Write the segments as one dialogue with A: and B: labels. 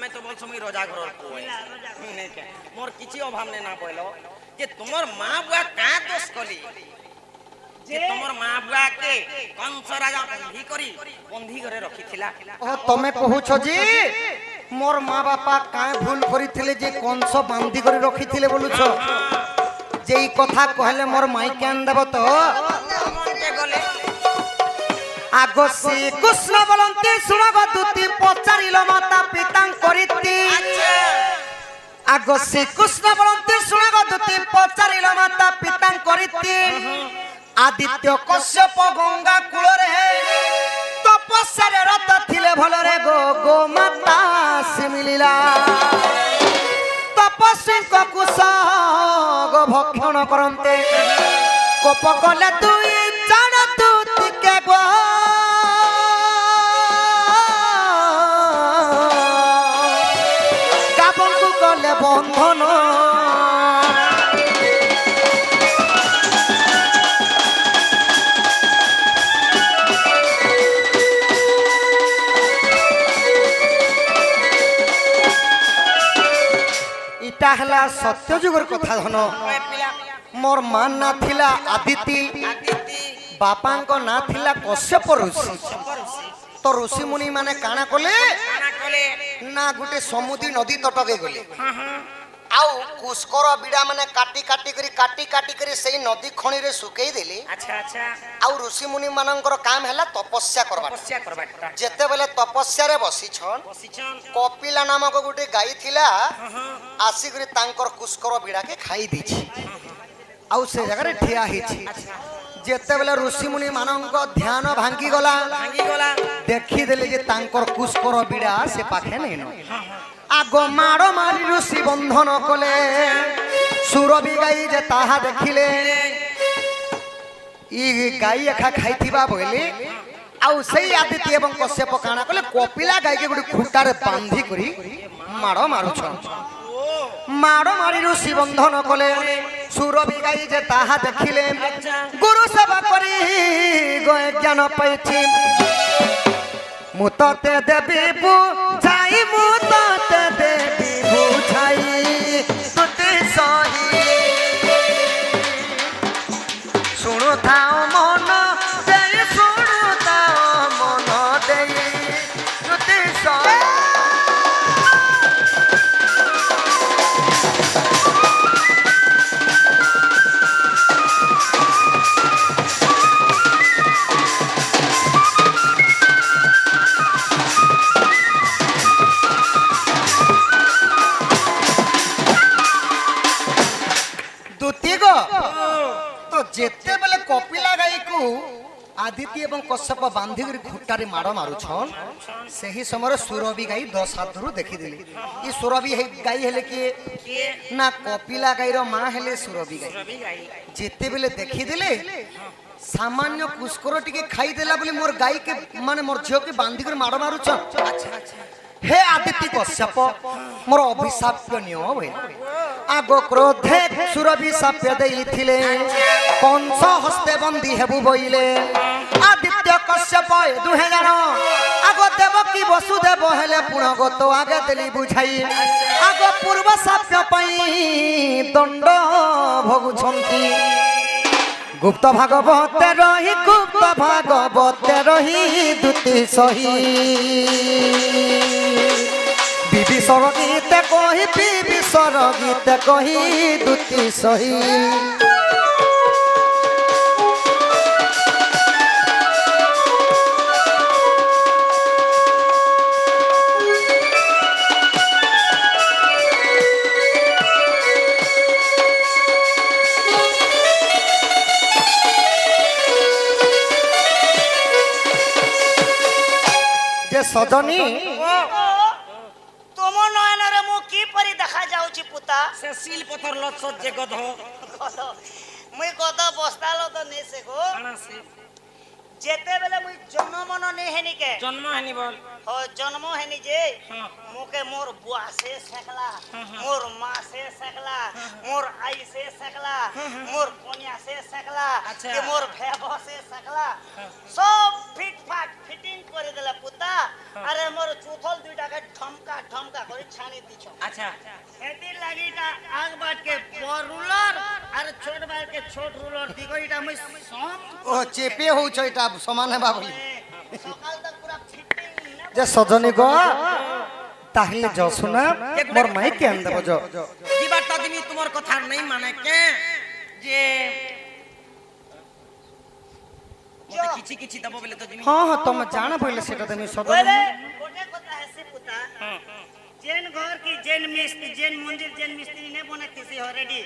A: समय तो बोल समय रोजा घर को नहीं के मोर किछि अभाव ने ना बोलो जे तुमर मां बुआ का दोष कली जे तुमर मां बुआ के कंस राजा बंधी घरे रखी थिला
B: ओ तमे कहूछ जी मोर मां बापा काए भूल करिथिले जे कंस बांधी करे रखिथिले बोलुछ जेई कथा कहले मोर माई केन देब तो
A: के गले
B: आगो श्री कृष्ण बोलंती सुनग दूती पचारिलो माता पिता करिति आगो श्री कृष्ण बोलंती सुनग दूती पचारिलो माता पिता करिति आदित्य कश्यप गंगा कूल रे तपस्या रे रत थिले भल रे गो गो माता से मिलिला तपस्वी को कुसग भक्षण करन्ते कोप कले तुई जान तू तिके गो गाबन को कले बंधन इटा हला सत्य जुगर कथा धन मोर मान ना थिला आदिति बापा को ना थिला कश्यप ऋषि तो ऋषि मुनि माने काना कोले ना गुटे समुद्री नदी तटके गले आउ कुस्कर बिड़ा माने काटी काटी करी सेई नदी खणी रे सुकेई देले
A: अच्छा
B: आउ ऋषि मुनि मानकर काम हैला तपस्या करबा जेते बेले तपस्या रे बसी छन कपिला नामक गुटे गाई थिला आसी करी तांकर कुस्कर बिड़ा के खाई दी आउ से जगह रे ठिया हिछि जेते बेले ऋषि मुनि मानक ध्यान भांगी गला देखि देले जे तांकर कुस्कर बिड़ा से पाखे नै न आगो मारो मारी ऋषि बंधन कले सुरभि गाई जे ताहा देखिले ई गाई एखा खाइथिबा बोले आउ सही आदित्य एवं कश्यप काना कले कपिला गाई के गुडी खुटारे बांधी करी मारो मारुछ मारो मारी ऋषि बंधन कले सुरभि गाई जे ताहा देखिले गुरु सेवा करी गए ज्ञान पाइछि मुतते देवी बुझाई मुतते देवी बुझाई तुते सही सुनु थाओ मन दे सुनु थाओ मन दे तुते सही तो जेते बेले कपिला गाई को आदित्य एवं कश्यप बांधी खुट्टारे माड़ मारुछन सही समय सुरभि गाई 10 हाथ धरु देखि देली ई सुरभि गाई हेले कि ना कपिला गाईर मां हेले सुरभि गाई जेते बेले देखि देले सामान्य कुस्कर टिके खाई देला बोली मोर गाई के माने मोर झियो के बांधी कर माड़ मारुछन अच्छा हे आदित्य कश्यप मोर अभिशाप्य नियो भई आगो क्रोधे सुरभि शाप्य देइथिले कंस हस्ते बंदी हेबु बइले आदित्य कश्यप दुहे जन आगो देवकी वसुदेव हेले पुणगत आगे देली बुझाई आगो पूर्व शाप्य पई दंड भोगुछंती गुप्त भागवत रही दुति सही विभीषण गीत कही दुति सही सजनी
C: तुम नयन रे मु की परी देखा जाउची पुता
A: से सील पत्थर लछत जे गध
C: मुई गध बस्तालो तो नै से गो
A: काना से
C: যেতে বেলে মুই জন্মমন নেই হেনি কে
A: জন্ম হয়নি বল
C: ও জন্ম হেনি যে
A: হ্যাঁ।
C: মোকে মোর বুয়া সে শেখলা
A: হ্যাঁ, হ্যাঁ।
C: মোর মা সে শেখলা মোর আই সে শেখলা মোর কন্যা সে শেখলা
A: আচ্ছা।
C: যে মোর ভেব সে শেখলা সব ফিট ফাট ফিটিং করে দিলা পুতা আরে মোর চুথল দুইটাকে ঢমকা ঢমকা করে ছানি দিছ
A: আচ্ছা
C: এতির লাগিটা আগ বাটকে বড় রুলার আর ছোট বাটকে ছোট রুলার দিগইটা মুই সম
B: ও চেপে হউছ এটা সমান হেবা বলি
C: সকাল তক পুরা ফিটিং
B: যে সজনী গো তাহলে যশুনা মোর মাই কেন দেব জ
A: কি বার্তা দিমি তোমার কথা নাই মানে কে যে মতে কিছু কিছু দেব বলে তো দিমি
B: হ্যাঁ হ্যাঁ তুমি জানা পড়লে সেটা তুমি সজনী
C: बोले गोटे কথা আছে পুতা
A: হ্যাঁ
C: जेन घर की जेन मिस्त्री जेन मंदिर जेन मिस्त्री ने बनतीसी ऑलरेडी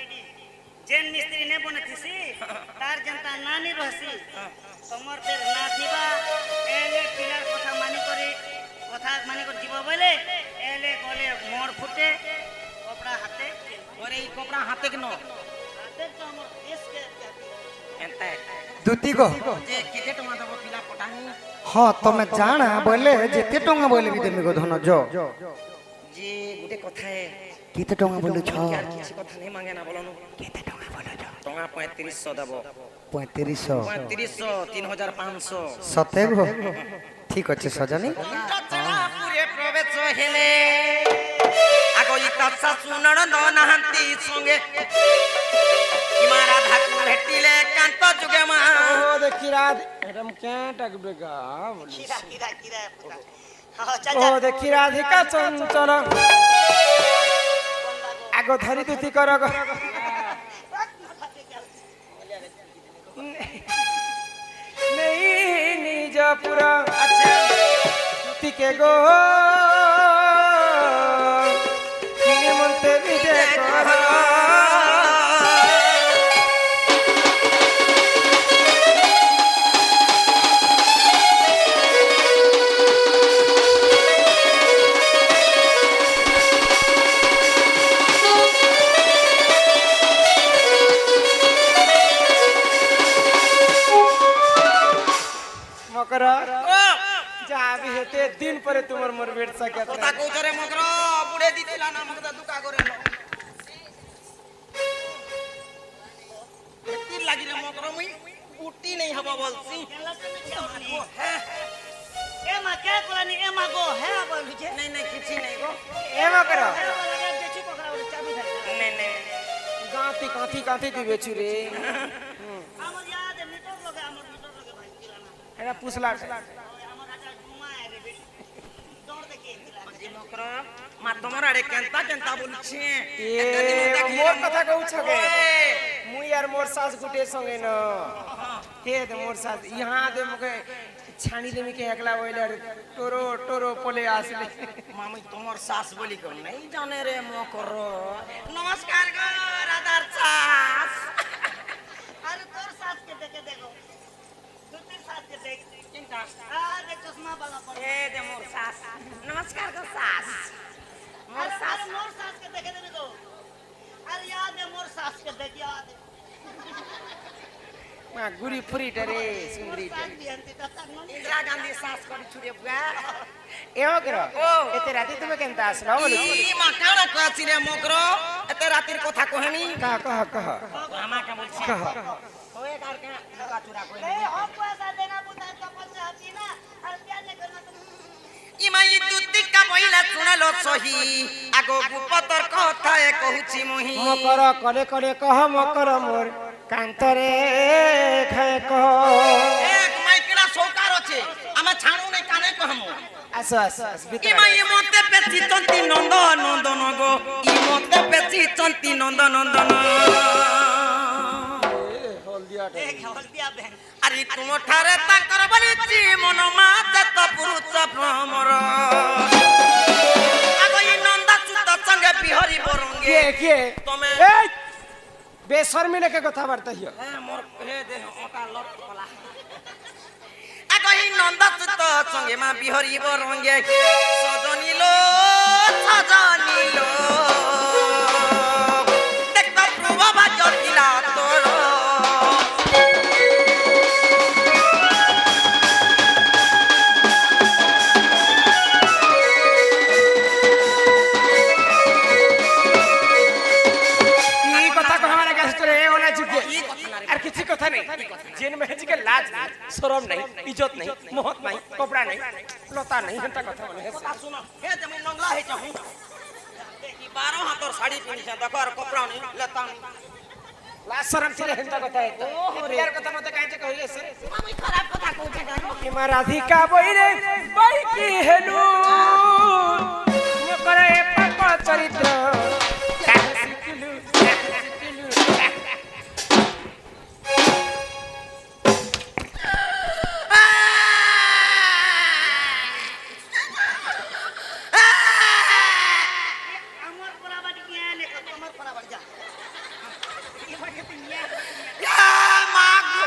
C: जेन मिस्त्री ने बनतीसी तार जनता नानी रहसी तमर तेर ना थिबा एले पिलार কথা মানি করে জীব বলে এলে গলে মোর ফুটে কপড়া হাতে
A: ওরে এই কপড়া হাতে কেন
C: হাতে তো আমার দেশ কে
A: এন্তে
B: দুতি গো
A: যে কেতে টমা দেব পিলা পটানি
B: হ্যাঁ তুমি জানা বলে যেতে টঙ্গা বলে বি দেমি গো ধন জ
A: যে গুটে কথায়
B: কেতে টঙ্গা বলুছ
A: আর কিছু কথা নেই মাঙ্গে না বলনো
B: কেতে টঙ্গা বলুছ
A: টঙ্গা 3500 দেব
B: 3500
A: 3500 3500
B: সতে গো ঠিক আছে সজনী
A: পুরে প্রবেশ হেলে আগো ইতা শাশু ননদ নাহান্তি সঙ্গে ইমা রাধাকু ভেটিলে কান্ত যুগে মা
D: ও দেখি রাত এরম কেন টাকবে গা বলি
C: কিরা কিরা কিরা পুতা হ্যাঁ চল
D: ও
C: যা
D: দেখি রাধিকা চঞ্চল আগ ধরি দুতি কর গো নেই নিজ পুরা
A: আচ্ছা
D: দুতিকে গো কিনে মনতে বিজে কর মকর
A: ও
D: যা বি হেতে দিন পরে তোমার মোর বেট সাকে
A: কথা কৌছরে মগর বুড়ে দিছিলা না মগদা দুকা করে লো এতি লাগিলে মগর মুই বুটি নাই হব বলছি
C: এ মা কে কোলানি এ মা গো হে বলু যে
A: নাই নাই কিছু নাই গো
D: এ মকর
C: দেখি পকড়া ওরে চাবি ধরে
A: নাই নাই
D: গাঁতি কাঁথি কাঁথি দিবে চুরে
C: আমার याद মিটর লগে ভাই দিলা না
D: এটা পুছলা
C: আমার রাজা ঘুমায় রে বেটি দৌড় দেখে দিলা
A: যে মগর মা তোমার আড়ে কেনতা কেনতা বলছে
D: মোর কথা কହୁছ গে মুই আর মোর সাস গুটে সঙ্গে ন কে দে মোর সাস ইহা দে মকে ছানি দেমি কে একলা ওইলে টোরো টোরো পলে আসলে
A: মামি তোমার শাস বলি কোন নাই জানে রে মকর নমস্কার গো রাধার শাস
C: আরে তোর সাথকে দেখে দেখো দুটির সাথকে দেখ
A: চিন্তা
C: আরে চশমা বালা পড়ে
A: এ দে মোর শাস নমস্কার গো শাস মোর
C: আরে
A: শাস
C: মোর সাথকে দেখে দেবে তো আরে याद है मोर सासके देख याद है
D: মা গুরি ফুরিটা রে সুন্দরীটা
C: सास भी हंती तक न
A: ইন্দিরা গান্ধী শাস করি ছুড়ে বুয়া
D: এও কর
A: ও।
D: এতে রাতে তুমি কেনতা আসলো বলি
A: ই মা কানা কাছি রে মকর এতে রাতের কথা কহেনি
D: কহ কহ কহ
A: আমাকে বলছি
D: কহ
A: ওয়ে কার কে ঢোকা চুরা কই
C: ए हो पैसा देना पुता कपल से हती ना और प्यार नहीं करना तुम
A: ইমাই দুতিকা বইলা শুনালো সহি আগো গুপতর কথা এ কহুছি মহি
D: মকর কলে কলে কহ মকর মোর কান্তরে খায় কহ
A: এক মাইকড়া সৌকার আছে আমার ছাড়ু নাই কানে কহমু
D: আসো আসো ভিতরে
A: ইমাই মতে পেছি চন্তি নন্দ নন্দন গো ই মতে পেছি চন্তি নন্দ নন্দন
C: देख हल्दिया बहन
A: আরে তুম ঠারে তাঙ্কর বলিছি মন মাতে তো পুরুষ ভ্রমর আগো ই নন্দা চুত সঙ্গে বিহরি বরঙ্গে
D: কে কে
A: তুমি
D: এই বেশর্মি নাকি কথাবার্তা হিও
A: হ্যাঁ মোর হে দেহ ওটা লট কলা আগো ই নন্দা চুত সঙ্গে মা বিহরি বরঙ্গে সজনিলো সজনিলো দেখবা প্রভা জটিলা তোর
D: लाज नहीं शरम नहीं इज्जत नहीं मोहत नहीं कपड़ा नहीं लता नहीं हंता कथा बोले
A: কথা শুনো হে তুমি নংলা হই চাহু দেখি 12 হাতর শাড়ি পিনিছে দেখো আর কপড়া নেই লতা নেই
D: लाज शरम से हंता कथा है
A: ओहो रे।
D: यार कथा मत काहे कहिए से
A: আমি খারাপ কথা কইছে গানো
D: हिमा राधिका बहिरे बही की हेलु म करे पाप चरित्र काहे सिकिलु
C: আমার বরাবর কি আনে আমার বরাবর যা ये बाटे पिनिया
A: ইয়া মাগো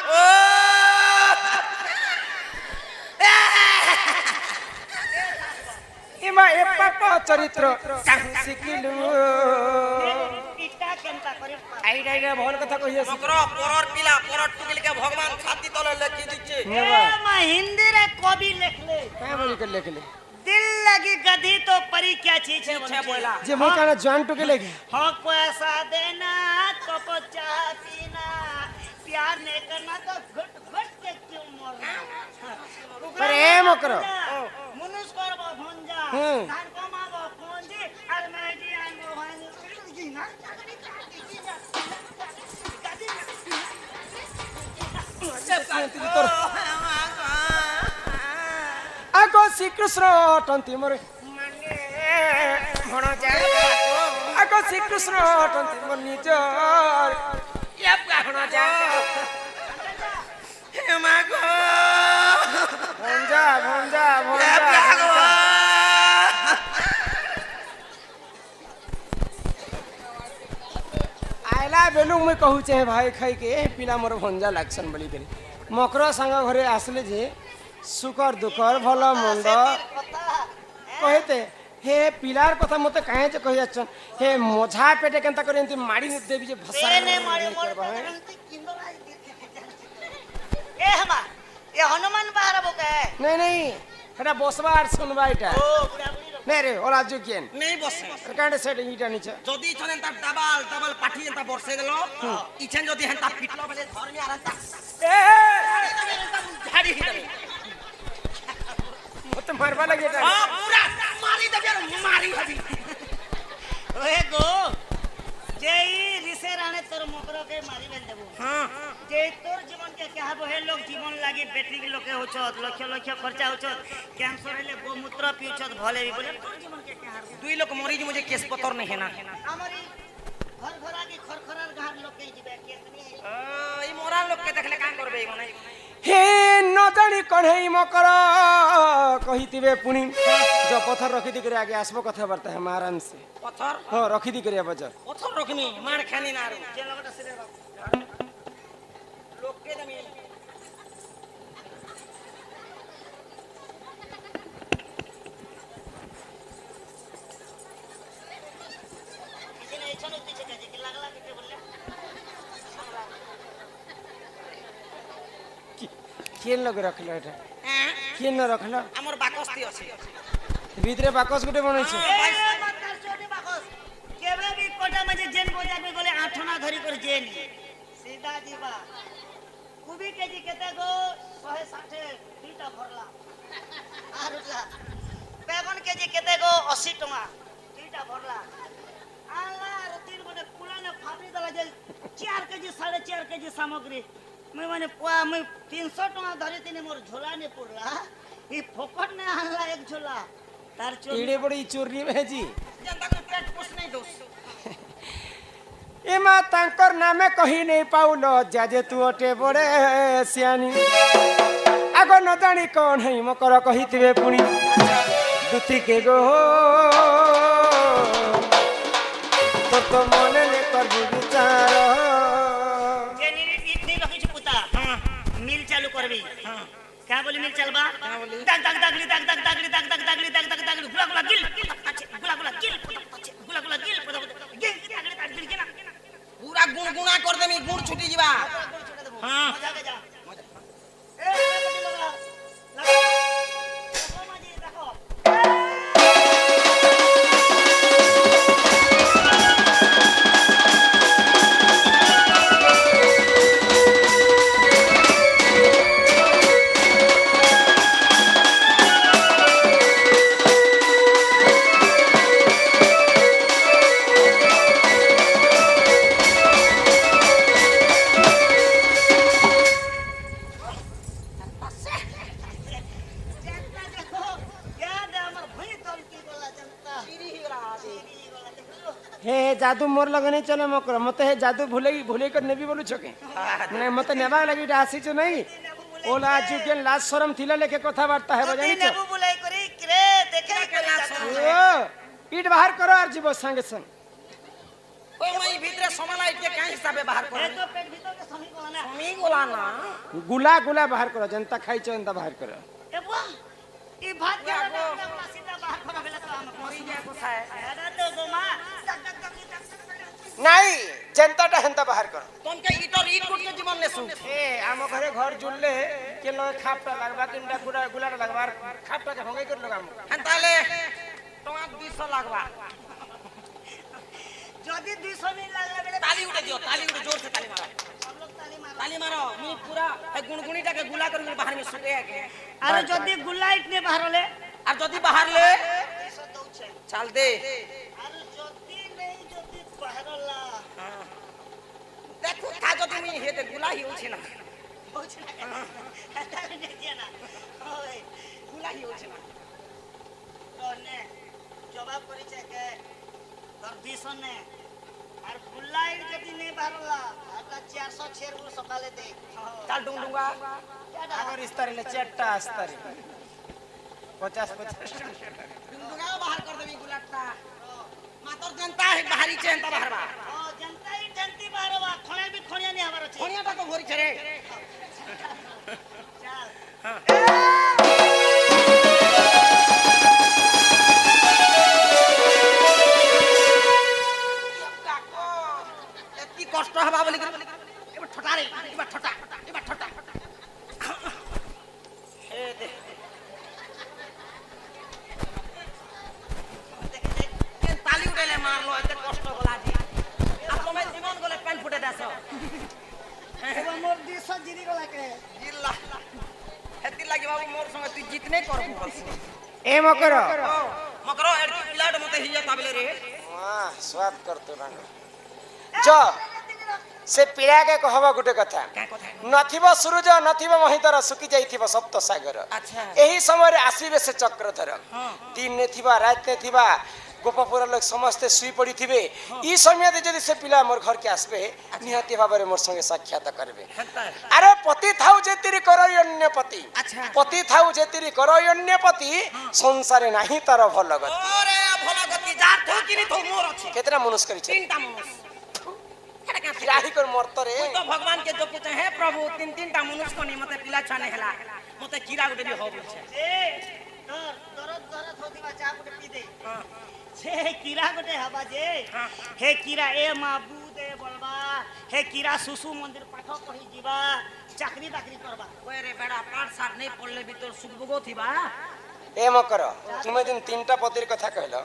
D: हिमा ए पाप चरित्र काहे सिकिलु
C: इटा केनता करे
D: आई डाई भवन कथा कहिए से
A: মকর পরর পিলা পরর টুকিলকে ভগবান ছাতি তলে লেখি দিচ্ছে
C: ए मा हिंदी रे कवि लिख ले
D: काय बोली कर लेके ले
C: दिल लगी गधी तो परी क्या चीज है
A: छे बोला
D: जे मो काना जान टुके लेके
C: हक पैसा देना कप चाह पीना प्यार नहीं करना तो घुट घुट के क्यों मरना
D: प्रेम करो
C: मनुष्य करबो भंजा
D: हम्म।
C: धान कमाबो पूंजी और मैं जी आंगो भाई ना
D: तोर आगो श्रीकृष्ण टंती मोर माने भण जा आगो श्रीकृष्ण टंती मोर निजर या भण जा
A: হে মাগো
D: भंजा भंजा
A: হে
D: भंजा
A: মাগো
D: आइला बेलु मुई कहू छे भाई खाई के पिला मोर भंजा लागसन बोली करी मकर संग घरे आसले जे सुकर दुकर भल मंद कहते हे पिलार कथा मते काहे जे कहि आछन हे मोझा पेटे केनता करे एंती माड़ी देबी जे भसा
C: ने मारे मोर ए हमा ये हनुमान बाहर बोके
D: नहीं नहीं एटा बसबार सुनबा एटा
C: ओ बुढ़ा बुढ़ी
D: नहीं रे ओला जुकियन
A: নেই বসে
D: कांडे सेट इटा नीचे
A: যদি ইছন তা ডাবল ডাবল পাঠি তা বর্ষে দেলো ইছন যদি হেন তা পিটলো বলে ধরমি আর তা
D: ए
A: ঝাড়ি দেবে
D: मते मारबा लगे एटा
A: পুরা মারি দেবে আর মারি হবি
C: ओए गो जेई रिसे राणे तोर मकरो के मारी बेन देबो
A: হ্যাঁ
C: जे तोर जीवन के क्या हबो हे लोग जीवन लागी बैटरी के लोके होछत लक्ष लक्ष खर्चा होछत कैंसर हेले गोमूत्र पिउछत भले भी बोले तोर जीवन के क्या हबो
A: দুই লোক মরি যে মুঝে কেস পতর নেই না
C: আমারি घर घर आगे खरखरार घाट लोग के जीवे केतनी
A: এই মরা লোককে দেখলে কাম করবে মানে
D: हे न जानी कन्हई मकर कहितिबे पुनी जो पत्थर रखी दी करे आगे आसबो कथा बार्ता है आराम से
A: পথর
D: हो रखी दी करे बजर
A: পথর রকমি মার খানি না আর
C: जे लगटा सिरे रख
A: লোককে দামি
C: इने एछन उति छे के लागला के बोलले
D: केन लग रखलो एटा
A: হ্যাঁ
D: केन न रखलो
A: আমার বাকস্তি আছে
D: भीतरे बाकस गुटे बनैছে
C: ए मत कर छोटी बाकस केबे भी कोटा में जेन बोजा में गले आठना धरी कर जेन सीधा जीवा कुबी केजी केते गो 160 दुईटा भरला आरुला बेगन केजी केते गो 80 टका दुईटा भरला आला र तीन गोटे पुला ने फाबरी दला जे 4 केजी 4.5 केजी सामग्री मैं माने पुआ मैं 300 टका धरी तिने मोर झोला ने पड़ला ई फोकट ने आला एक झोला तार चोरी
D: इडे बड़ी चोरी में जी
A: जनता को पेट पोष नहीं दोस
D: एमा तांकर नामे कही नहीं पाउलो जाजे तू अटे बड़े सियानी आगो न जानी कौन है मकर कहितिबे पुनी दुती के गो तो मन ने कर विचार
C: जेनी नी लखी छु पुता मिल चालू करबी क्या बोली मिल चलबा दग दग दगली दग दग दगली दग दग दगली दग दग दगली गुला गुला गिल गुला गुला गिल गुला गुला गिल गिल दगली दगली के ना
A: पूरा गुणगुणा कर देमी गुण छुटी जीवा हां
C: मजा के जा ए लगा लगा माजी देखो
D: हे जादू मोर लगे नहीं चले मकर मते हे जादू भूले कर नेबी बोलू छके नहीं मते नेबा लगी आसी छ नहीं ओला आजू के लाज शरम थिला लेके कथा बार्ता है बजानी छ
C: नेबू बुलाई करी करे देखे
D: ओ पीठ बाहर करो और जीव संग संग
A: ओए मई भीतर समालाई के काहे हिसाबे बाहर
C: ए
A: करे
C: तो पेट भीतर के समी कोला ना
A: समी गोला ना
D: गुला गुला बाहर करो जनता खाई छ जनता बाहर करो
C: ए बुआ ई भात के ना सीधा बाहर करा भेला तो हम
A: मरी गया कोसा है
C: अरे तो गोमा
D: नहीं जनता हेंता बाहर करो
A: तुम के इटर ईट कुट के जीवन ने सु
D: ए आम घरे घर जुलले के लगे खापटा लगबा किनटा गुला लगबा खापटा के होंगे कर लगाम
A: हंताले टोआ 200 लागबा
C: जदी 200 नहीं लागले बेले
A: ताली उठे दियो ताली उठे जोर से ताली मारो
C: हम लोग
A: ताली मारो मी पूरा गुणगुणीटा के गुला कर बाहर में सुटे है के
C: अरे जदी गुलाइट ने बाहर ले
A: और जदी बाहर ले
C: 200 दऊ छे
A: चल दे
C: अरे जदी नहीं जदी बाहर ला
A: देखो था जदी मी हे ते गुला ही होछे ना
C: होछ ना ताले देखिए ना ओए
A: गुला ही होछे ना
C: तो ने जवाब करी छे के तर 200 ने और गुलाइट जदी नहीं बाहर ला आता 400 छेर सकाले दे
A: चल डूंगा
D: अगर इस तरह ले चट्टा अस्तर 50
A: डूंगा बाहर कर देबी गुलाटा मातर जनता है बाहरी चेंता बाहर बा
C: ओ जनता ही जनती बाहर बा खणे भी खणिया नहीं हमारो छे
A: कोनियाटा तो भोरी छरे
C: चल
A: काको एती कष्ट हबा बोली एबा ठटा रे एबा ठटा ए दे के ताली उठेले मारलो एते कष्ट होला जी आप लोग जीवन गले पेन फुटे दास
C: एबा मोर 200 जिरी गला के
A: जिल्ला एती लागि बाबू मोर संग तू जितने करबू बस
D: ए मकर
A: मकरो एडकी प्लाट मते हिया ताबले रे
D: वाह स्वाद करतो रंग जो से पीड़ा के कहबा गुटे कथा
A: का कथा
D: नथिबो सूरज नथिबो महितर सुकी जाइथिबो सप्त सागर
A: अच्छा
D: एही समय रे आसीबे से चक्रधर
A: हां
D: दिन ने थिबा रात ने थिबा गोपपुर लोग समस्त सुई पड़ी थिबे ई समय दे जदी से पिला मोर घर के आसबे निहाती भाबरे मोर संगे साक्षात करबे
A: हंता
D: अरे पति थाउ जे तेरी करयन्य पति
A: अच्छा
D: पति थाउ जे तेरी करयन्य पति संसारे नाही तार भल गति
A: ओरे भला गति जार थो किनी थो मोर अछि
D: केतना मनुष्य करी छे
A: तीनटा मनुष्य एटा का
D: फिराही कर मरतरे
A: कोई तो भगवान के जो पूछे हे प्रभु तीनटा मनुष्य कोनी मते पिला छाने हला मते कीड़ा गुटे भी हो छै
C: ए दरद होती बा चा पुटे पी दे छे कीड़ा गोटे हबा जे हे कीड़ा ए माबू दे बोलबा हे कीड़ा सुसु मंदिर पाठ पढ़ी जीवा चाकरी बाकरी करबा
A: ओए रे बेड़ा पाठ साठ नहीं पढ़ले भी तोर सुखबगो थिबा
D: ए मकर तुमे दिन तीनटा पतिर कथा कहलो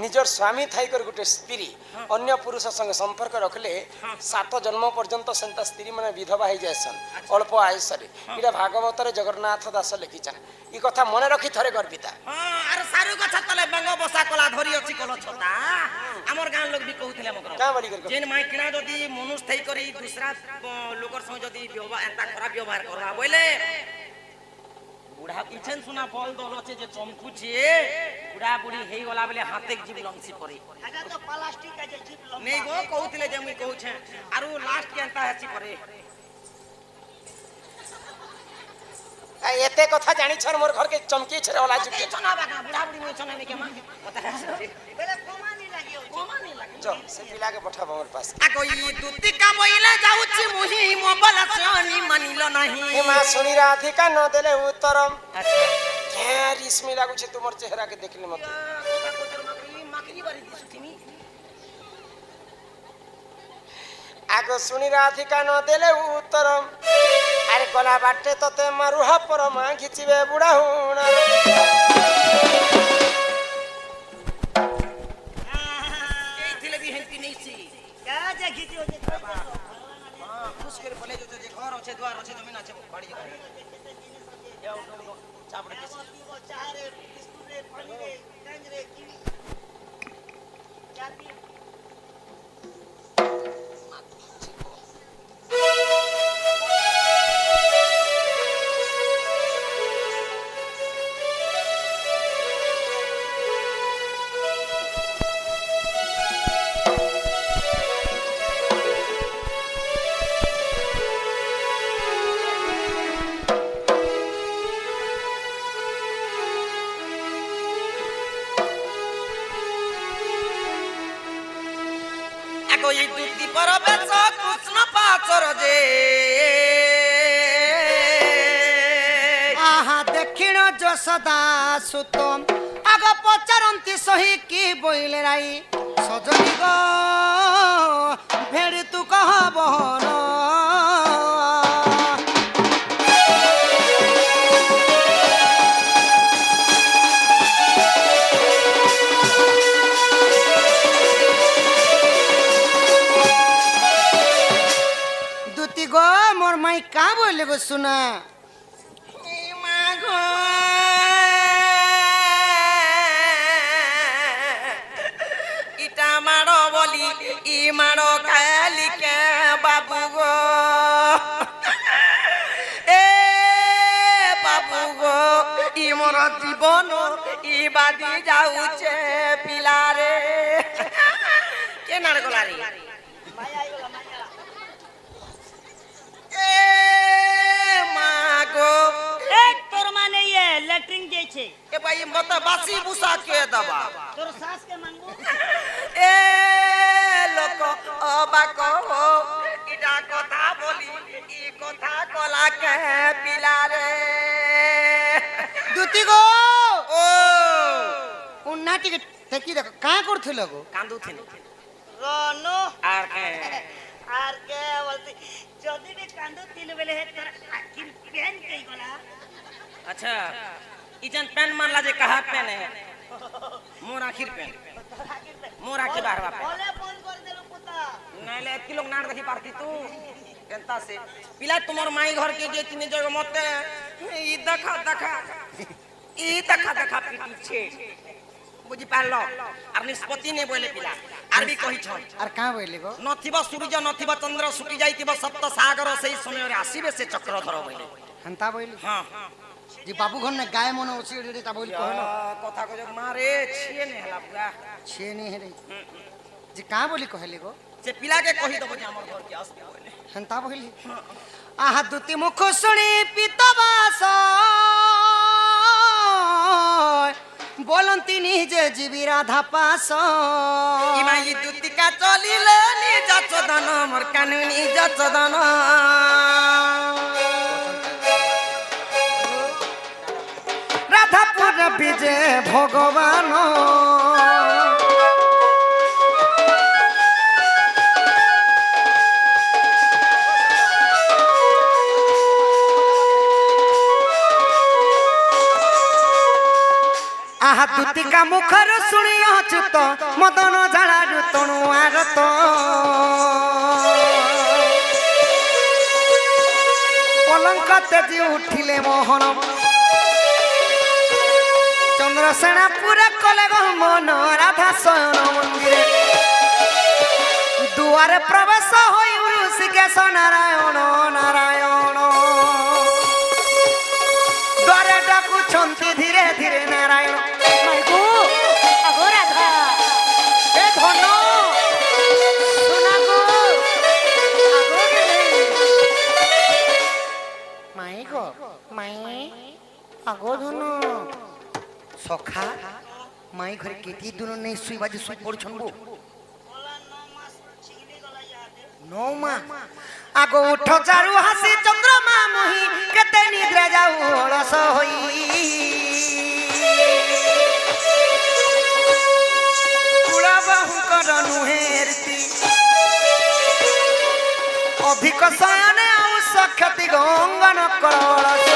D: निजर स्वामी थाई कर गुटे स्त्री अन्य पुरुष संग संपर्क रखले 7 जन्म पर्यंत संता स्त्री माने विधवा हो जायसन अल्प आयुष रे इरा भागवत रे जगन्नाथ दास लिखिछन ई कथा मने रखी थरे गर्विता
A: हां अरे सारू गछ तले बंग बसा कला धरी अछि कलो छता हमर गां लोग भी कहउथिले मकर
D: का बली कर
A: जेन माई किना जदी मनुष्य थई करी दूसरा लोकर संग जदी व्यवहार एता खराब व्यवहार करबा बोले बुढ़ा किछन सुना फल दल छे जे चमकू छे बुढ़ा बुढ़ी हेई गला बेले हाथे जीव लंसी परे
C: आगा तो प्लास्टिक का जे जीप लंबा
A: नहीं गो कहउथिले जे मुई कहू छे आरो लास्ट के अंता हसी परे
D: एते कथा जानी छर मोर घर के चमकी छरे वाला जुके
A: चना बाका बुढ़ा बुढ़ी मुई चना नहीं के मां पता है
C: बेले कोमा नहीं लागियो
A: कोमा नहीं लगे
D: जो से पिला के पठा हमर पास
A: आ कोई दूती का बोइले जाउची मुही मोबाइल सनी मानिलो नहीं
D: ए मां सुनी राधिका न देले उत्तरम
A: अच्छा
D: क्या रिस्मी लागु छे तुमर चेहरा के देखले मत
A: कोता कोतर मकरी बारी दिसुथिनी
D: आगो सुनी राधिका न देले उत्तरम अरे गला बाटे तते मारुहा पर मां खिचिबे बुढ़ा हुन
A: एई थिले भी हेंती नहीं सी
C: क्या जे घिचियो जे
A: हां खुश कर बोले जो जे घर আছে द्वार আছে जमीन আছে बाड़ी ये चापड़े के
C: वो चारे बिस्कुट रे पानी रे गंज रे की जाती
A: তো এই দুটি পরবেশ কৃষ্ণ পাচর যে
B: আহা দক্ষিণ যশোদা সুতম আগ পচারন্তি সহি কি বইলে রাই সজনী গো ভেড়ি তু কহ বহন দুতি গো মোর মাই কা বইলে গো শুনা
A: ইটা মারো বলি ই মারো কালিকে বাবু গো এ বাবু গো ই মোর জীবন ই বাদি যাউছে পিলারে কে নাড় গলারে এ মা গো
C: ए तोर माने ये लेटरिंग जैसे
A: এ ভাই মত বাসি বুসা কে দবা
C: तोर सास के मांगू
A: এ লোক অবাক হো ইটা কথা বলি ই কথা কলা কে পিলারে
B: দুতি গো
A: ও
B: উন্না টিকে দেখি দেখো কা করছিল গো
A: কান্দুথিন
C: रोनो
A: আর কে
C: आर के बोलती जदी भी कांदो तीन बेले है तोर आखिर पेन कई गला
A: अच्छा इजन पेन मानला जे कहा पेन है मोर आखिर पेन मोर आखिर बारवा पेन
C: बोले फोन कर देलु पुता
A: नाइले एक किलो नाड़ देखी पारती तू केनता से पिला तुमर माई घर के जे तिने जग मते ई देखा देखा पिटी छे बुझी पारलो আর নিষ্পত্তি নে বলে পিলা আর বি কহি ছন
B: আর কা বইলে গো
A: নথিব সূর্য নথিব চন্দ্র শুকি যাইতিব সপ্ত সাগর সেই সমୟରେ আসিবে সে চক্রধর বলে
B: হান্তা বইলি
A: হ্যাঁ
B: যে বাবু ঘর না গায়ে মনে উছি তা বইলি কহলো
A: কথা কজ মারে ছিয়ে নে হলা পুরা
B: ছে নি হেরে যে কা বলি কহলি গো
A: সে পিলাকে কহি দব যে আমার ঘর কে আসবে বলে
B: হান্তা বইলি আহা দুতি মুখ শুনি পিতবাস বলন্তি নিজে জীবি রাধা পাস
A: ইমাই দুতিকা চলিলে নিজ চদন মোর কানু নিজ চদন
B: রাধাপুর বিজে ভগবান আহা দুতিকা মুখর শুনি অচ্যুত মদন ঝাড়ারু তণু আরত পলঙ্ক তেজি উঠিলে মোহন চন্দ্রসেনা পুরা কলে গো মন রাধা শয়ন মন্দিরে দুয়ারে প্রবেশ হই ঋষিকেশ নারায়ণ নারায়ণ দ্বারে ডাকুছন্তি ধীরে ধীরে নারায়ণ মাইগো আগো রাধা এ ধন সোনা গো আগো গেলে মাই গো মাই আগো ধন সখা মাই ঘরে কেটি দুন নেই শুই বাজে শুই পড়ছন গো
C: बोला 9 मास छिगली गला याद
B: 9 মা আগো উঠ চারু হাসি চন্দ্রমা মোহি কেতে নিদ্রা যাও অলস হই কুড়া বাহুকর নুহেরতি অধিক শয়নে আউ সক্ষতি গঙ্গন করলস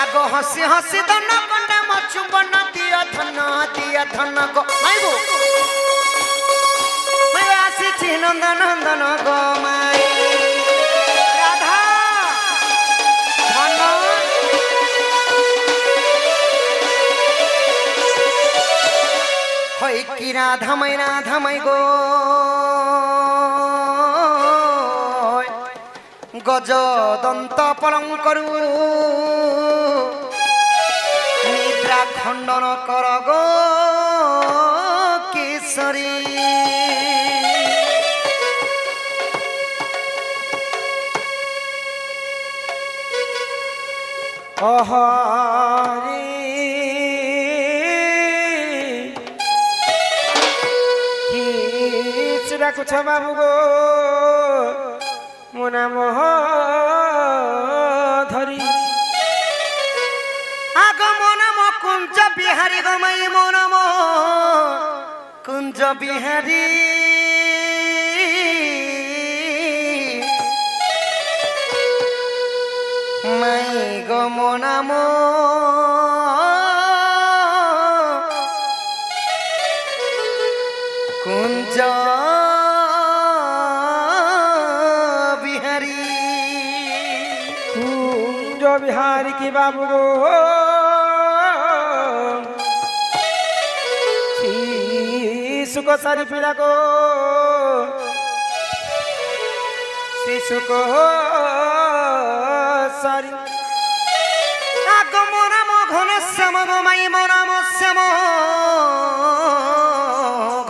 B: আগো হসি হসি ধন কন্ডা মচুবন দিয়া ধন গো আইগো মাই আসিছি নন্দন নন্দন গো মাই রাধা ধন হই কি রাধা মাই গো গজ দন্ত পলঙ্করু নিদ্রা খণ্ডন কর গো কিশোরী অহরি কি
D: ডাকুছ বাবু গো ମୋ ନାମ ଧରି
B: আগ মো নাম কুঞ্জ বিহারী গমাই মো নাম কুঞ্জ বিহারী মাই গো মো নাম কুঞ্জ বিহারী
D: কুঞ্জ বিহারী কি বাবু গো শিশুক সারি পিলা গো শিশুক সারি
B: আগ মো নাম ঘনশ্যাম গো মাই মো নাম শ্যাম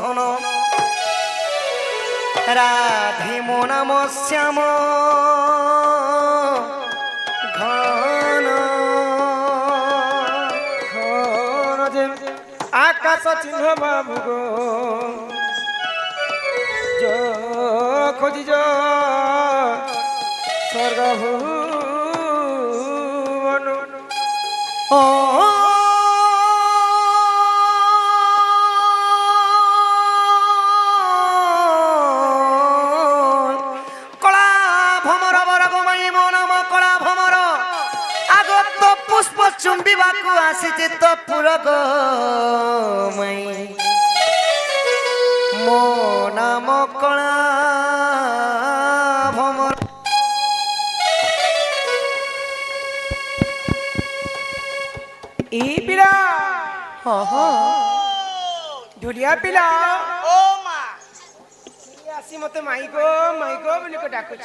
B: ঘন রাধে মো নাম শ্যাম ঘন
D: ঘন যে আকাশ চিহ্ন বাবু গো খোঁজি স্বর্গ ভুবন
B: ও কলা ভমর বর গোমাই মো নাম কলা ভমর আগত পুষ্প চুম্বিবাকু আসিছে তো পুর গোমাই মো নাম কলা ভমর
D: ই পিলা
B: হ
D: ঢুলিয়া পিলা
C: ও মা
D: আসি মতে মাইগো বলি ডাকুছ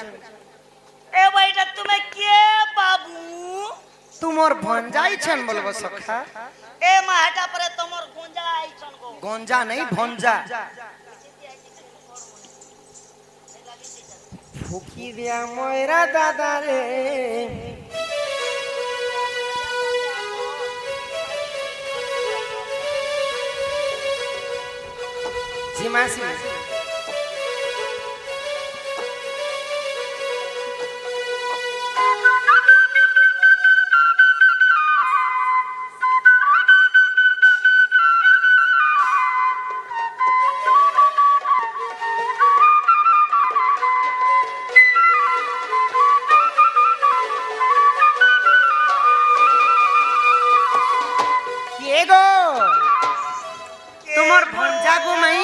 C: এ ভাইটা তুমি কে বাবু
B: তুমর ভঞ্জাইছেন বলবো সখা
C: এ মা এটা পরে তোমার গুঞ্জা আইছন গো
B: গঞ্জা নেই ভঞ্জা
D: ফুকি দিয়া ময়রা দাদা রে জিমাসি কে গো
B: তোমার ভঞ্জা গো মাই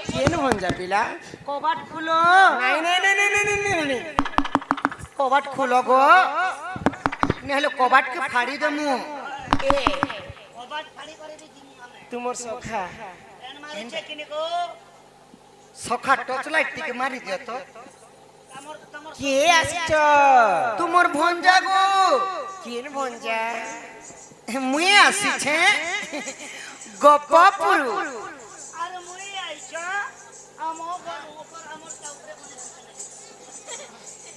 D: কেন ভঞ্জা পিলা
B: কবাট খুলো
D: নাই
B: কবাট খুলো গো নহলে কবাট কে ফাড়ি দেমু
C: কবাট ফাড়ি করে দিছি আমি
D: তোমার সখা
C: ট্রেন মারিছে কিনি গো
B: সখা টর্চ লাইট টিকে মারি দিও তো
C: তোমার
D: কে আসছ
B: তোমার ভঞ্জা গো
D: কেন ভঞ্জা
B: মুই আসিছে গোপপুর
C: আরে মুই আইছা আমো ঘর উপর আমর চাউরে বনে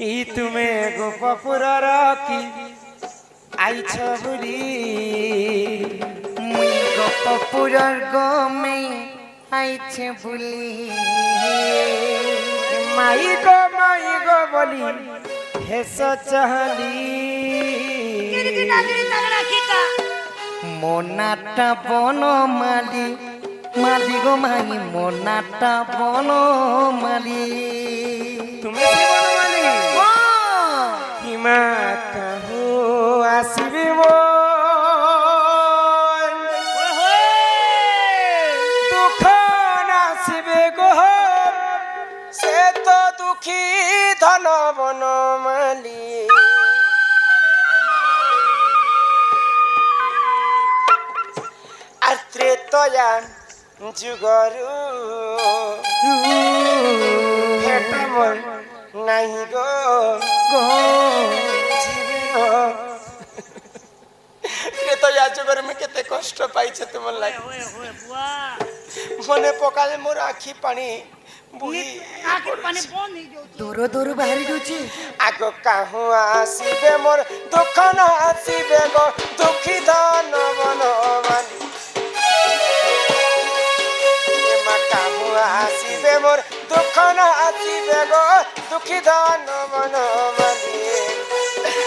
D: ই তুমি গোপপুরর কি আইছ বুলি
B: মুই গোপপুরর গমে আইছে বুলি
D: মাই গো বলি হেস চাহলি
C: কিরকি নাগরি তাগড়া খিটা
B: মোনাটা বনমালি মালি গো মাই মোনাটা বনমালি
D: তুমি কি বনমালি হিমা কাহু আসিবি মোর দুঃখ নাসিবে গো সে তো দুঃখী ধন বনমালি আর ত্রেতয়ান যুগরু হেট মোর নাহি গো
B: গো
D: ত্রেতয়া যুগরে মে কেতে কষ্ট পাইছে তোমার লাগে
C: ওয়ে বুয়া
D: মনে পকালে মোর আখি পানি বুহি
C: আকি পানি বন্ধ হই যাଉଛି
B: দূর দূর বাহারি যাচ্ছে
D: আগ কাহু আসিবে মোর দুঃখ না আসিবে গো দুঃখী ধন বনমালি মা কাহু আসিবে মোর দুঃখ নাচিবে গো দুঃখী ধন মন মানি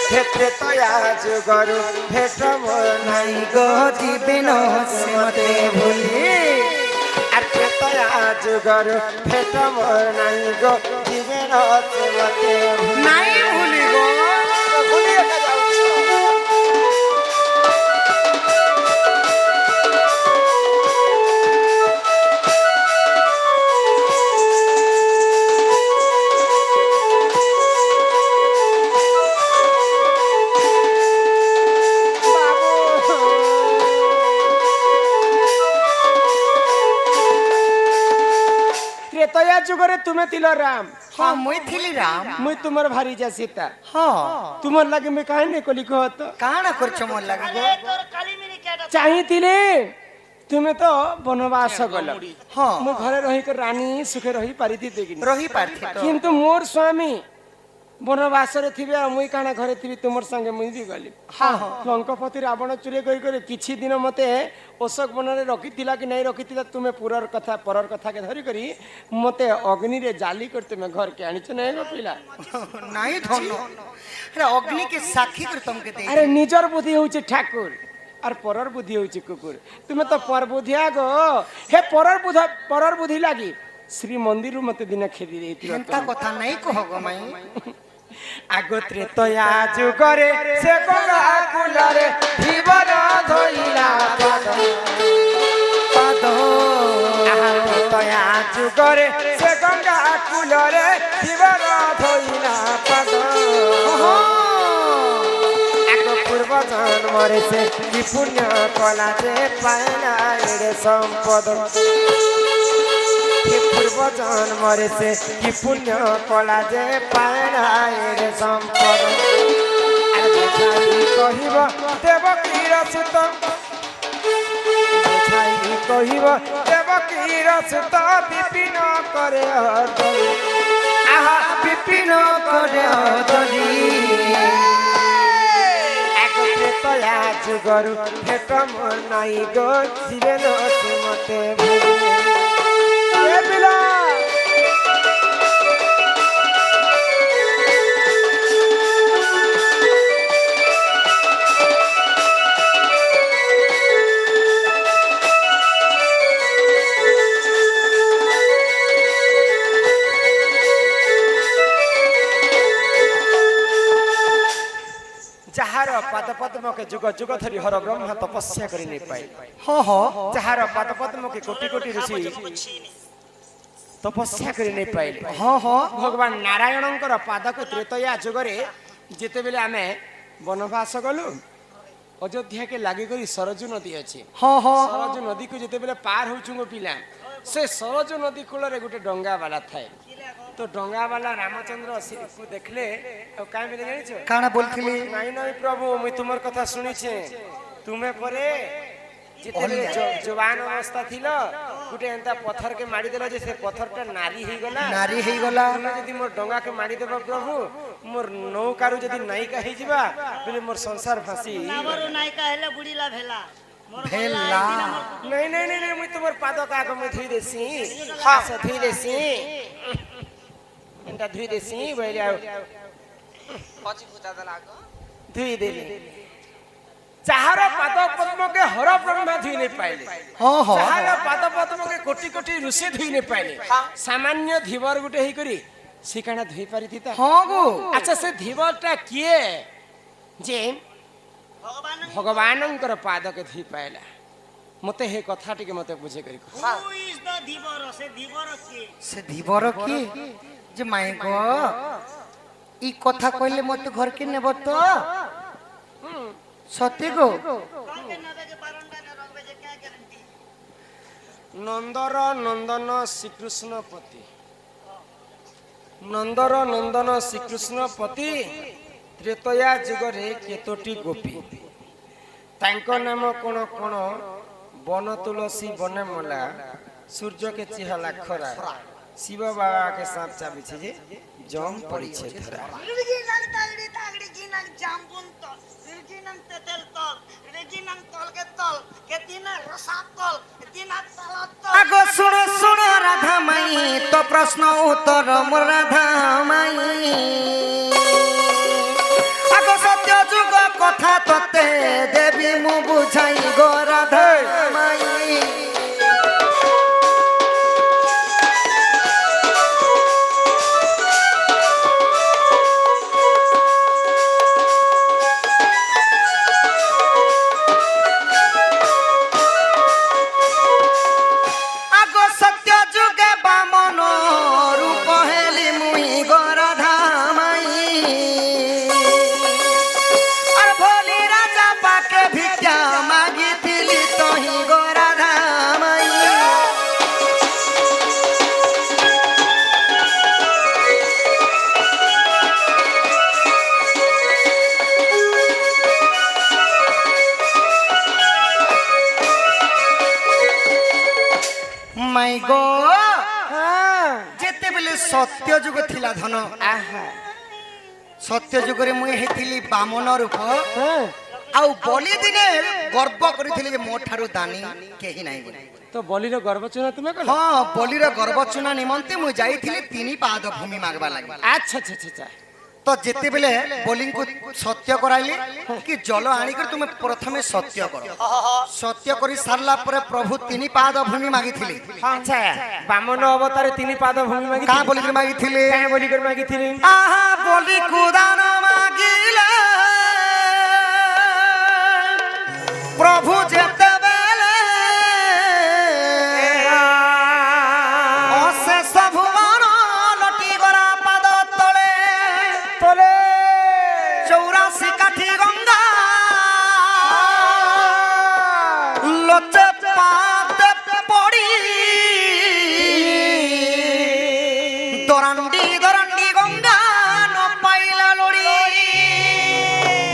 D: ক্ষেত্রে তয়া যুগরু ভেট মোর নাই গো
B: জীবন সে মতে ভুলি
D: আর তয়া যুগরু ভেট মোর নাই গো জীবন সে মতে
B: নাই ভুলি গো
D: ভুলি একা যাচ্ছ ত্রেতয়া যুগরে তুমি ছিল রাম
B: হ্যাঁ মুই থিলি রাম
D: মুই তোমার ভারি যা সীতা
B: হ্যাঁ
D: তোমার লাগে মুই কাহিনী কলি কহত
B: কাଣା করছ মোর লাগে গো
C: তোর কালি মিরি কেডা
D: চাহিଥିଲେ তুমি তো বনবাস গল
B: হ্যাঁ
D: ମୁଁ ଘରେ ରହିକି ରାଣୀ ସୁଖେ ରହି ପାରିଥିତେ କି
B: রহি পারছি তো
D: କିନ୍ତୁ ମୋର ସ୍ୱାମୀ ବନବାସରେ ଥିବେ ଆଉ ମୁଇଁ କାଣା ଘରେ ଥିବି ତୁମର ସାଙ୍ଗେ ମୁଇଁ ବି ଗଲି
B: হ্যাঁ হ্যাঁ
D: ଲଙ୍କପତି ରାବଣ ଚୁରି କରି କିଛି ଦିନ ମତେ ଅଶୋକ ବନରେ ରଖିଥିଲା କି ନାଇଁ ରଖିଥିଲା ତୁମେ ପରର କଥାକେ ଧରି କରି ମତେ ଅଗ୍ନିରେ ଜାଲି କରି ତୁମେ ଘରକେ ଆଣିଛ ନାଇଁ ଗো ପିଲା
B: নাই ধন্য আরে অগ্নি কে সাক্ষী করে তোমাকে দে
D: আরে নিজর বুদ্ধি হচ্ছে ঠাকুর আর পরর বুদ্ধি হচ্ছে কুকুর তুমি তো পর বুদ্ধিয়া গো হে পরর বুদ্ধি লাগি শ্রী মন্দির মতে দিনে খেদি দিয়েছিল
B: এন্তা কথা নাই কহ গো মাই
D: আগত্রে তয়া যুগরে সে গঙ্গা কুলরে জীবন ধইলা পাদ
B: পাদ
D: তয়া যুগরে সে গঙ্গা কুলরে জীবন ধইলা পাদ এক পূর্ব জন্মরে সে কি পুণ্য কলা যে পায় না এর সম্পদ পূর্ব জন্মরে সে কি পুণ্য কলা যে পায় না এর সম্পদ আর বুঝাই কহিব দেবকীর সুত বুঝাই কহিব দেবকীর সুত বিপিন করে অদলি
B: আহা বিপিন করে অদলি
D: একত্রে তয়া যুগরু ভেট মোর নাই গো জীবন সে মতে ভুলি এ বিলা যাহার পাদ পদ্মকে যুগ যুগ ধরি হর ব্রহ্মা তপস্যা করে নি পাই
B: হ্যাঁ হ্যাঁ
D: যাহার পাদ পদ্মকে কোটি কোটি ঋষি তপস্যা করে নি পাইলে
B: হ্যাঁ হ্যাঁ
D: ভগবান নারায়ণଙ୍କର ପାଦକୁ ତ୍ରେତୟା ଯୁଗରେ ଯେତେବେଳେ ଆମେ ବନବାସ ଗଲୁ ଅଯୋଧ୍ୟାକେ ଲାଗିକରି ସରଜୁ ନଦୀ ଅଛି
B: হ্যাঁ হ্যাঁ
D: ସରଜୁ ନଦୀକୁ ଯେତେବେଳେ ପାର ହଉଛୁ ମୋ ପିଲା ସେ ସରଜୁ ନଦୀ କୂଳରେ ଗୋଟେ ଡଙ୍ଗା ବାଲା ଥାଏ ତ ଡଙ୍ଗା ବାଲା ରାମଚନ୍ଦ୍ର କୁ ଦେଖିଲେ ଆଉ କାଇଁ ମିଳେ ଜାଣିଛ
B: কাଣା বলছিলি
D: ନାଇଁ ନାଇଁ ପ୍ରଭୁ ମୁଇଁ ତୁମର କଥା ଶୁଣିଛେ ତୁମେ ପରେ ଯେତେବେଳେ ଜବାନ ଅବସ୍ଥା ଥିଲ ଗୋଟେ ଏନ୍ତା ପଥରକେ ମାଡ଼ିଦେଲ ଯେ ସେ ପଥରଟା ନାରୀ ହେଇଗଲା
B: নারী হই গলা
D: ତୁମେ ଯଦି ମୋର ଡଙ୍ଗାକେ ମାଡ଼ିଦେବ ପ୍ରଭୁ ମୋର ନୌକାରୁ ଯଦି ନାୟିକା ହେଇଯିବା ବୋଲେ ମୋର ସଂସାର ଭାସି
C: ନାବରୁ ନାୟିକା ହେଲେ ବୁଡ଼ିଲା ଭେଲା ମୋର
B: ভেলা
D: ନାଇଁ ନାଇଁ ନାଇଁ ନାଇଁ ମୁଇଁ ତୁମର ପାଦ କାଗ ମୁଇଁ ଧୁଇ ଦେସି ହାସ ଧୁଇ ଦେସି ଏନ୍ତା ଧୁଇ ଦେସି ବୋଇଲେ ଆଉ ଧୁଇ ଦେଲି যাহার পাদ পদ্মকে হর ব্রহ্মা ধুই নে পাইলে
B: হ্যাঁ হ্যাঁ
D: যাহার পাদ পদ্মকে কোটি কোটি ঋষি ধুই নে পাইলে সামান্য ধীবর গুটে হেই করি সিকানা ধুই পারিতি তা
B: হ্যাঁ গো
D: আচ্ছা সে ধীবরটা কিয়ে যে
C: ভগবান
D: ভগবানଙ୍କର পাদকে ধুই পাইলা মতে হে কথা টিকে মতে বুঝে করি
C: হু ইজ দ্য ধীবর সে ধীবর কি
B: সে ধীবর কি যে মাই গো ই কথা কইলে মতে ঘর কে নেব তো সত্যি গো
C: কাকে নেবে যে বারণটা না রাখবে যে কে গ্যারান্টি
D: নন্দর নন্দন শ্রীকৃষ্ণ পতি নন্দর নন্দন শ্রীকৃষ্ণ পতি ত্রেতয়া যুগরে কেতোটি গোপী তাଙ୍କ নাম কোন কোন বন তুলসী বনে মলা সূর্যকে চিহালা খরা শিব বাবা के साथ চাবিছে যে জম পড়িছে ধরা
C: রেজি নাং তাগড়ি তাগড়ি জি নাং জামপুন তল রেজি নাং তেতেল তল রেজি নাং তলকে তল কেতিনা রসা তল কেতিনা তালা তল
B: আগো শুনো শুনো রাধা মাই তপ প্রশ্ন উত্তর মোর রাধা মাই আগ সত্য যুগ কথা ততে দেবী মু বুঝাই গো রাধা মাই মাই গো যেতেবেলে সত্য যুগ থিলা ধন সত্য যুগরে মুই হেইଥିଲି বামন রূপ আউ বলি দিনে গর্ব করিଥିଲି যে ମୋ ଠାରୁ ଦାନୀ କେହି ନାହିଁ ବୋଲି
D: তো বলির গর্বচুনা তুমি কল
B: ହଁ ବଲିର ଗର୍ବ ଚୁନା ନିମନ୍ତେ ମୁଁ ଯାଇଥିଲି 3 ପାଦ ଭୂମି ମାଗବା ଲାଗି
D: আচ্ছা আচ্ছা আচ্ছা
B: ତ ଯେତେବେଳେ ବୋଲିଙ୍କୁ ସତ୍ୟ କରାଇଲି କି ଜଳ ଆଣିକରି ତୁମେ ପ୍ରଥମେ ସତ୍ୟ କର ସତ୍ୟ କରି ସାରିଲା ପରେ ପ୍ରଭୁ 3 ପାଦ ଭୂମି ମାଗିଥିଲେ
D: আচ্ছা বামন অবতারে 3 পাদ ভূমি মাগি
B: କାଁ ବୋଲିକରି ମାଗିଥିଲେ
D: কাঁ বলি করে মাগিছিলেন
B: আহা বলিକୁ ଦାନ ମାଗିଲେ প্রভু যেতেবেলে অশেষ ভুবন লটি গড়া পাদ তলে
D: তোলে
B: 84 কাঠি গঙ্গা লচে পাতে পড়ি দরান্ডি দরান্ডি গঙ্গা ন পাইলা লড়ি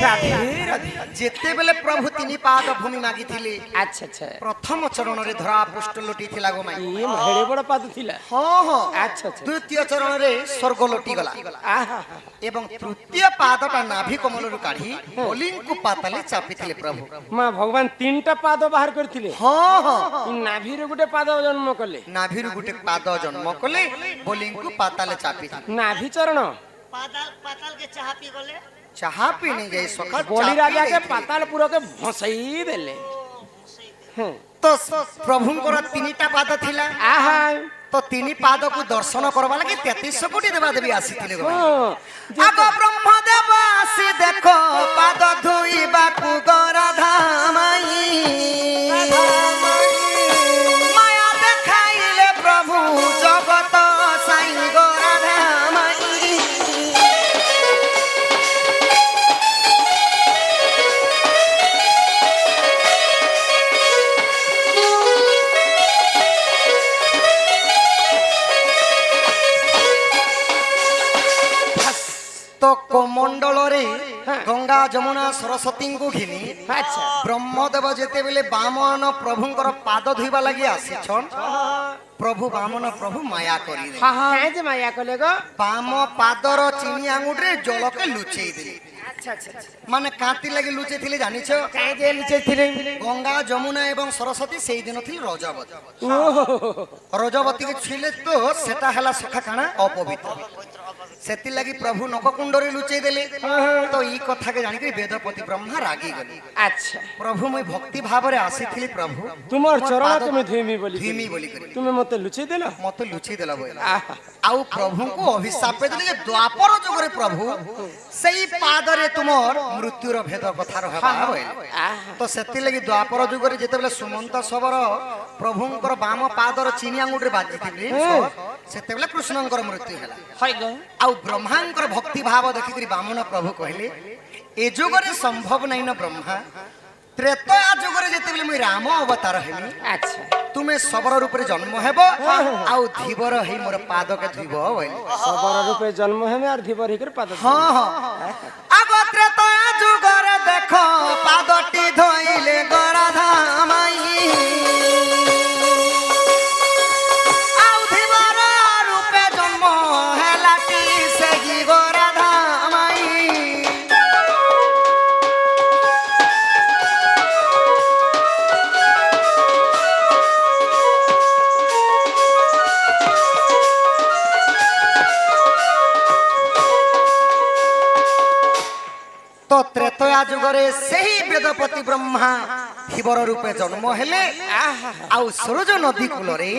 D: রাধে রাধে
B: যেতেবেলে প্রভু 3 পাদ ভূমি মাগিଥିଲେ
D: আচ্ছা আচ্ছা
B: প্রথম চরণরে ধরা পৃষ্ঠ লটি থিলা গো মাই
D: এই হেড়ে বড় পাদ থিলা
B: হ্যাঁ হ্যাঁ
D: আচ্ছা আচ্ছা
B: দ্বিতীয় চরণরে স্বর্গ লটি গলা
D: আহা
B: এবং তৃতীয় পাদটা নাভি কমলরু কাঢ়ি বলিଙ୍କୁ পাতালে চাপিଥିଲେ প্রভু
D: মা ভগবান 3টা পাদ বাহার করଥିଲେ
B: হ্যাঁ হ্যাঁ
D: ই নাভির গোটে পাদ জন্ম কলে
B: নাভিରୁ ଗୋଟେ ପାଦ ଜନ୍ମ କଲେ ବୋଲିଙ୍କୁ ପାତାଲେ ଚାପିଥିଲେ
D: নাভি চরণ
C: पाताल के चाह पी गले
B: ଚାହା ପିଇ ନେଇ ଯାଇ ସକାଳ
D: বলি রাজাকে পাতালপুরকে ভসাই দেলে
B: ତ ପ୍ରଭୁଙ୍କର 3ଟା ପାଦ ଥିଲା
D: আহা
B: ତ 3 ପାଦକୁ ଦର୍ଶନ କରିବା ଲାଗି 33 କୋଟି ଦେବା ଦେବୀ ଆସିଥିଲେ ଗୋ।
D: ହଁ
B: ଆଗ ବ୍ରହ୍ମଦେବ ଆସି ଦେଖ ପାଦ ଧୋଇବାକୁ ଗରାଧା ମାଇ ମାୟା ଦେଖାଇଲେ ପ୍ରଭୁ ଜଗତ ସାଇ ଗରାଧା ମାଇ তো কমণ্ডলরে গঙ্গা যমুনা সরস্বতীଙ୍କୁ ঘিনি
D: আচ্ছা
B: ব্রহ্মদেব যেতেবেলে বামন প্রভুঙ্কর পাদ ধুইবা লাগি আসিছন প্রভু বামন প্রভু মায়া করিলে
D: কাই যে মায়া কলে গো
B: বাম পাদর চিনি আঙুঠে জলকে লুচেই দিলে
D: আচ্ছা আচ্ছা
B: মানে কাঁতি লাগি লুচেই থিলে জানিছ
D: কাই যে লিচেছিলে
B: গঙ্গা যমুনা এবং সরস্বতী সেই দিন থিল রজবতী
D: ওহো
B: রজবতী কে ছুইলে তো সেটা হেলা সখা কানা অপবিত্র সেতি লাগি প্রভু নখকুণ্ডরে লুচেই দেলে তো এই কথাকে জানিকি বেদপতি ব্রহ্মা রাগি গলি
D: আচ্ছা
B: প্রভু মই ভক্তি ভাবরে আসিଥିଲି প্রভু
D: তোমার
B: মোর
D: চরণ
B: পাদ
D: তুমি ধুইমি বলি
B: ধুইমি বলি করি
D: তুমি মতে লুচি দেল
B: মতে লুচেই দেলা বইলা
D: আহা
B: আউ প্রভুଙ୍କୁ অভিশাপ দেলে যে দ্বাপর যুগরে প্রভু সেই পাদরে তুমর মৃত্যুর ভেদ কথা রহবা বইলা
D: আহা
B: তো সেতি লাগি দ্বাপর যুগরে যেতেবেলে সুমন্ত সবর প্রভুঙ্কর বাম পাদর চিনি আঙুঠে বাজিଥିଲେ সেতেবেলে কৃষ্ণঙ্কর মৃত্যু হেলা
D: হয় গো
B: আউ ব্রহ্মাঙ্কর ভক্তি ভাব দেখিকরি বামন প্রভু কহিলে এ যুগরে সম্ভব নাই ন ব্রহ্মা ত্রেতয়া যুগরে যেতেবেলে মুই রাম অবতার হেমি
D: আচ্ছা
B: তুমি সবর রূপে জন্ম হেব আউ ধীবর হেই মোর পাদকে ধুইব বইলে
D: সবর রূপে জন্ম হেমে আর ধীবর হিকর পাদ
B: হ্যাঁ হ্যাঁ আগ ত্রেতয়া যুগরে দেখ পাদটি ধইলে গরাধা মাই আউ ধীবর রূপে জন্ম হেলাটি সেই গরাধা মাই तो त्रेतया जुगरे सही वेदपति ब्रह्मा हिबर रूपे जन्म हेले आउ सूरज नदी कूलरे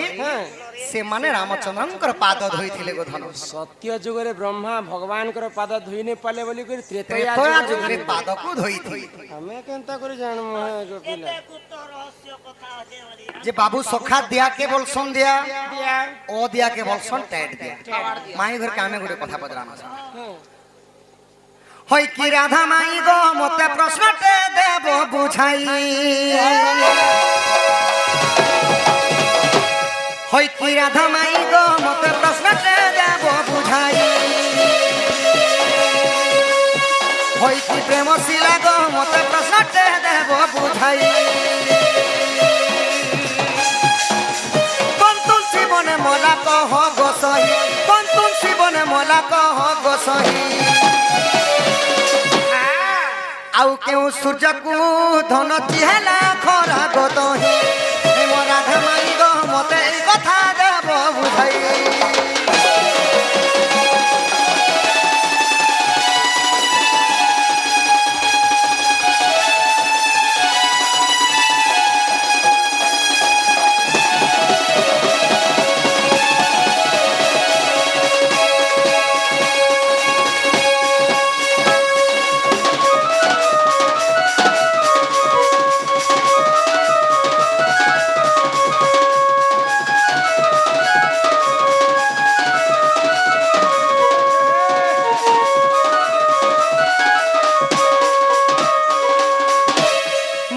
B: से माने रामचंद्रंकर पाद धोइथिले गो धन
D: सत्य जुगरे ब्रह्मा भगवान कर पाद धोई ने पाले बोली कर त्रेतया
B: त्रेतया जुगरे पाद को धोइथि
D: हमें केनता कर जानम है गो पिला
C: एते गुप्त रहस्य कथा अजे वाली
B: जे बाबू सखा दिया के बोलसन दिया
D: दिया
B: ओ दिया के बोलसन टैट दिया माई घर कामे गुडे कथा पदराना होय कि राधा माई गो मते प्रश्न ते देबो बुझाई होय कि राधा माई गो मते प्रश्न ते देबो बुझाई होय कि प्रेम शिला गो मते प्रश्न ते देबो बुझाई बंतुल शिवने मोला कह गोसई बंतुल शिवने मोला कह गोसई आउ केउ सूर्य को धन चिहला खरा गोदही हे मो राधा माई गो मते ई कथा देबो बुझाई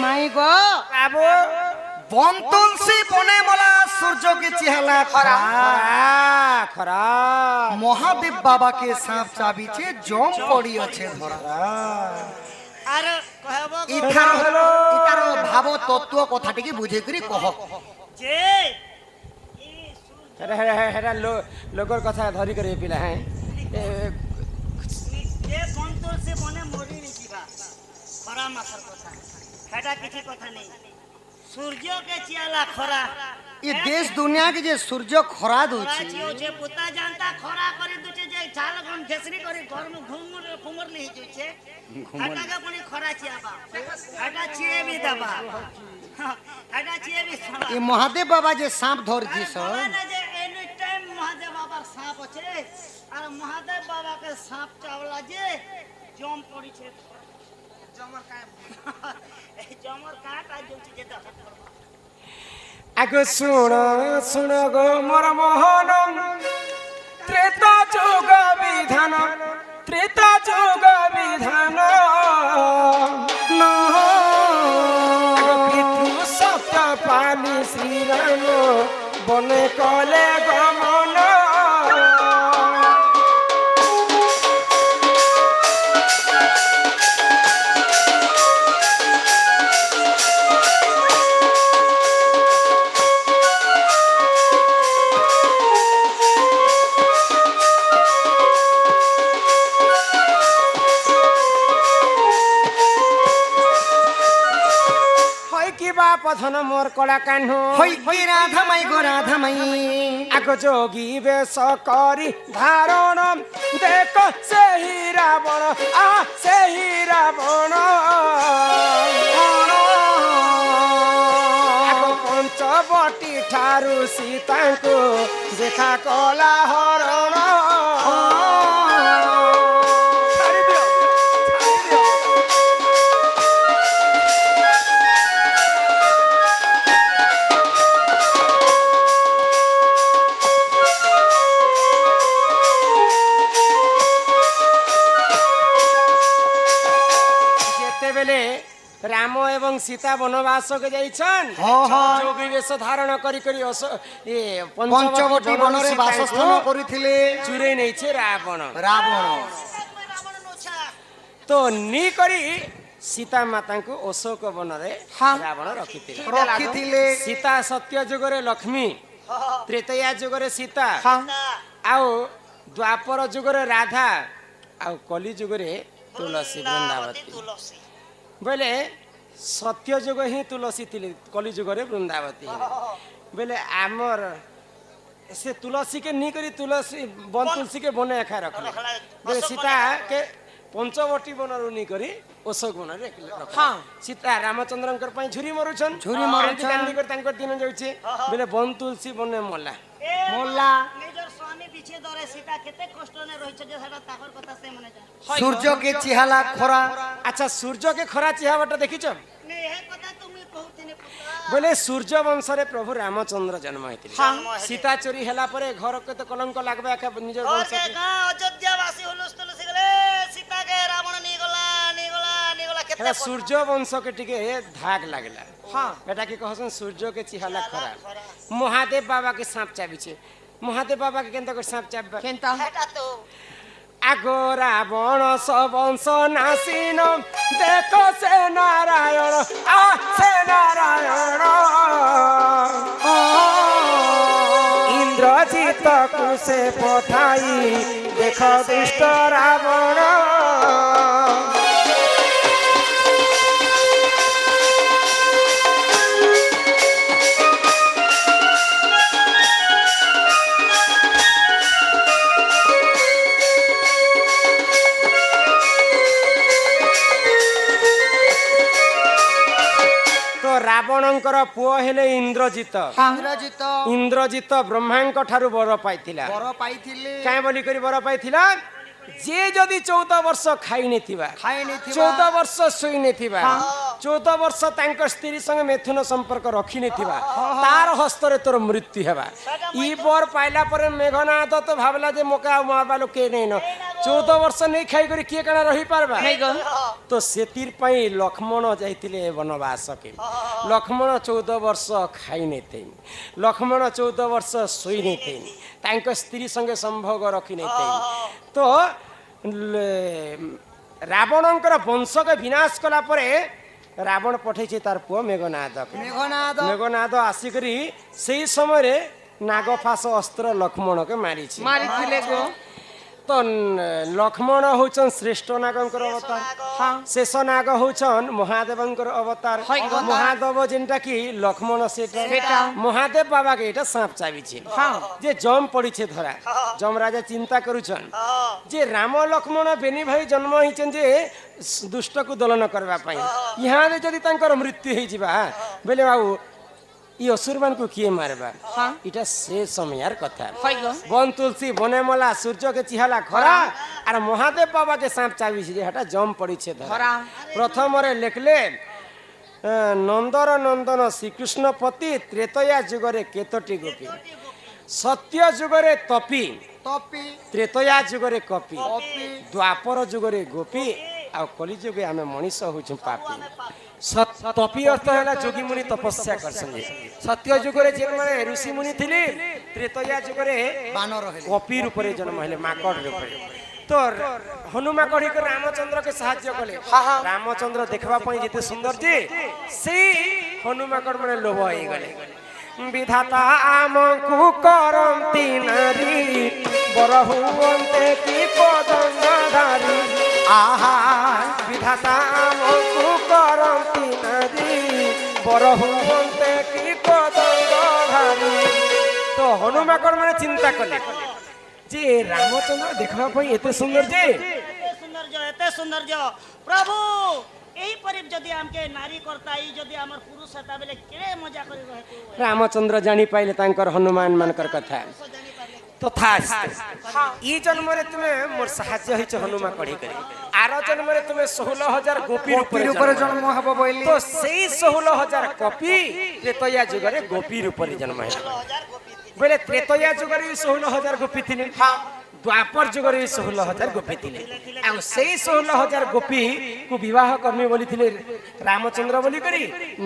B: माई गो
D: बाबू
B: बंतुलसी बने मला सूर्य के चिहला खरा
D: खरा
B: महादेव बाबा के सांप चाबी छे जम पड़ी अच्छे धरा
C: आरो कहबो
B: इतार भाव तत्व कथा टिके बुझे करी कह
C: जे
D: हेरा लोगर कथा धरी करे पिला है
C: जे बंतुल से बने मोरी नी जीवा खरा मासर कथा हेटा किछि कथा नहीं सूर्य के चियाला खरा
B: ये देश दुनिया के जे सूर्य खरा
C: खरा
B: दूची
C: छियो जे पुता जानता खरा करी दुचे जे झाल गन घेसरी करी घर में घुमर घुमर नहीं जुचे हेटा के पनि खरा चियाबा हेटा चिए भी दबा हेटा चिए भी दबा
B: ये महादेव बाबा जे सांप धर जी सन
C: जे एनी टाइम महादेव बाबा सांप छे और महादेव बाबा के सांप चावला जे जम पड़ी छे जमर का जमर का जुची जे दस
D: आगो सुन गो मोर मोहन त्रेता जुग विधान त्रेता जुग विधान पितृ सत्य पाली श्री राम बने कले गमन पथन मोर कला कान्हो
B: होई कि राधा माई गो राधा माई
D: आगो जोगी बेश करी धारण देख सेही रावण सेही रावण आगो पंचवटी ठारू सीतांको देखा कला हरण राम एवं सीता वनवास के जाइछन जोगी वेश धारण करी करी ए
B: पंचवटी वन रे वासस्थान करिथिले
D: चुरे नै छे रावण
B: रावण
D: तो नी करी सीता माता को अशोक वन रे रावण रखिथिले सीता सत्य जुग रे लक्ष्मी त्रेतया जुग रे सीता आउ द्वापर जुग रे राधा आउ कली जुग रे तुलसी वृंदावती बोले सत्य जुग ही तुलसी कली जुग रे वृंदावती बोले आमर से तुलसी के नी करी तुलसी बन तुलसी के बने एखा रखले बोले सीता के पंचवटी बनरु नी करी अशोक वन रे हां सीता रामचंद्रंकर पई झुरी मरुछन
B: झुरी मरुछन।
D: कांदी कर तांकर दिन जाउछे बेले वन तुलसी बने मोला
B: मोल्ला
C: निजर स्वामी पीछे दरे सीता केते कष्ट ने रहिछ जे सेटा ताकर कथा से मने जा
B: सूर्य के चिहाला खरा
D: अच्छा सूर्य के खरा चिहावटा देखिछ
C: ने हे कथा तुमी कहतिने पुत्र
D: बोले सूर्य वंश रे प्रभु रामचंद्र जन्म हेतिले सीता चोरी हला परे घर के तो कलंक लागबे का निजर
C: और
D: वंश
C: के गां अयोध्या वासी हुलुस तुलुस गले सीता के रावण नी गला केते
D: हेला सूर्य वंश के टिके धाक लागला हां बेटा के कहसन सूर्य के चिहाला खरा महादेव बाबा के सांप चाबी छे महादेव बाबा के केनता कर सांप चाबा
B: केनता
C: हेटा तो
D: आगो रावण वंश नासिन देखो से नारायण आ से नारायण इंद्रजित को से पठाई देखो दुष्ट रावण रावणंकर पुओ हेले इंद्रजित
B: इंद्रजित
D: इंद्रजित ब्रह्मांक ठारू वर पाइथिला
B: बर पाइथिले
D: काहे बोली करी वर पाइथिला जे जदि 14 वर्ष खाई नेथिबा 14 वर्ष सोई नेथिबा 14 वर्ष तांकर स्त्री संग मैथुन संपर्क रखी नेथिबा तार हस्तरे तोर मृत्यु हेबा ई बर पाइला पर मेघनाथ तो भाबला जे मोका मारबालो के नै न 14 वर्ष नै खाई करी के कणा रही पारबा नै गो तो सेतिर पई लक्ष्मण जाइतिले वनवास के लक्ष्मण 14 वर्ष खाई नेथे लक्ष्मण 14 वर्ष सोई नेथे तांक स्त्री संगे संभोग रखी नेथे तो रावणंकर वंश के विनाश कला परे रावण पठेছে तार पुओ मेघनाद मेघनाद आसिकरी सेही समय रे नागफास अस्त्र लक्ष्मण के मारिथिले गो तो लक्ष्मण होचन श्रेष्ठ नागंकर अवतार हां शेष नाग होचन महादेवंकर अवतार महादेव जेनटा की लक्ष्मण सेटा महादेव बाबा के एटा सांप चाबी छे हां जे जम पड़ी छे धरा जम राजा चिंता करूछन जे राम लक्ष्मण बेनी भाई जन्म हिचन जे दुष्ट को दलन करबा पई यहां रे जदी तांकर मृत्यु हे जिबा बेले बाबू ई असुरमान को किए मारबा हां इटा से समयार कथा वन तुलसी बने मला सूर्य के चिहाला खरा और महादेव बाबा के सांप चाबी छे हटा जम पड़ी छे धरा प्रथम रे लेखले नंदर नंदन श्री कृष्ण पति त्रेतया युग रे केतटी गोपी सत्य युग रे तपी त्रेतया युग रे कपी द्वापर युग रे गोपी आ कली युग आमे मनीष होछु पापी तपी अर्थ है जोगी मुनि तपस्या करसन सत्य युग रे जे माने ऋषि मुनि थिले त्रेतया युग रे
B: बानर
D: कपी रूप रे जन्म हेले माकड़ रूप रे तो हनुमाकड़ी के रामचंद्र के सहाय्य कले रामचंद्र देखबा पई जेते सुंदर जे से हनुमाकड़ माने लोभ होई गले विधाता आमकु करंती नारी बरहुवंते की पदंगधारी आहा विधाता आमकु करंती नारी बरहुवंते की पदंगधारी तो हनुमाकड़ माने चिंता कले जे रामचंद्र देखबा पई एते सुंदर
C: एते सुंदर जो प्रभु एही परिप जदी हमके नारी करता ई जदी हमर पुरुष हता बेले केरे मजा करी रहते
D: रामचंद्र जानी पाइले तांकर हनुमान मानकर कथा तथा ई जन्म रे तुमे मोर सहाय्य हिच हनुमान कढी करी आरो जन्म रे तुमे 16000 गोपी ऊपर
B: जन्म हबो बोइली
D: तो सेही 16000 कपी त्रेतया युग रे गोपी रूप रे जन्म है बोले त्रेतया युग रे 16000 गोपी थिले द्वापर युग रे 16000 गोपी थिले आ सेही 16000 गोपी को विवाह करने बोली थिले रामचंद्र बोली करी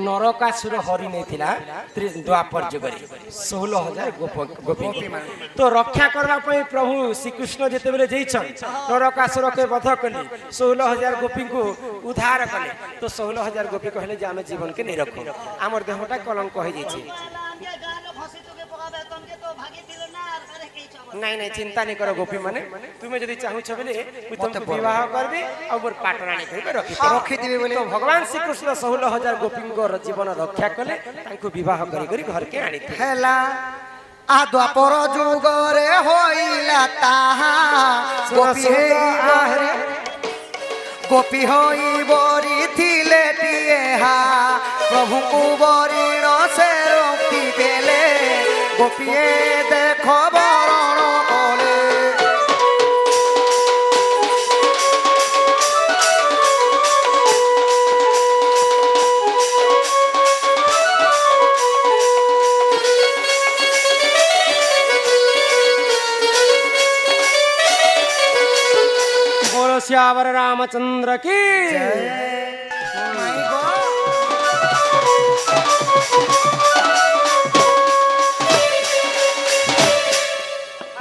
D: नरकासुर हरि नै थिला द्वापर युग रे 16000 गोपी तो रक्षा करबा पई प्रभु श्री कृष्ण जेते बेले जैछन नरकासुर के वध कली 16000 गोपी को उद्धार कले तो 16000 गोपी कहले जे हम जीवन के नै रखो हमर देहटा कलंक होई जैछि नहीं नहीं चिंता नहीं करो गोपी माने तुम्हें यदि चाहू छ बेले मु तुमको विवाह करबी और मोर पाटरानी कहि रखी दिबे बोले तो भगवान श्री कृष्ण 16000 गोपी को जीवन रक्षा कले तांको विवाह करी करी घर के आनी
B: हेला आ द्वापर जुग रे होइला ताहा गोपी हे ଗୋପୀ ହୋଇ ବରିଥିଲେ ଟିଏହା ପ୍ରଭୁଙ୍କୁ ବରିଣ ସେ ରଖି ଦେଲେ ଗୋପୀଏ ଦେଖ ବରଣ କଲେ।
E: बोलो श्यावर रामचंद्र की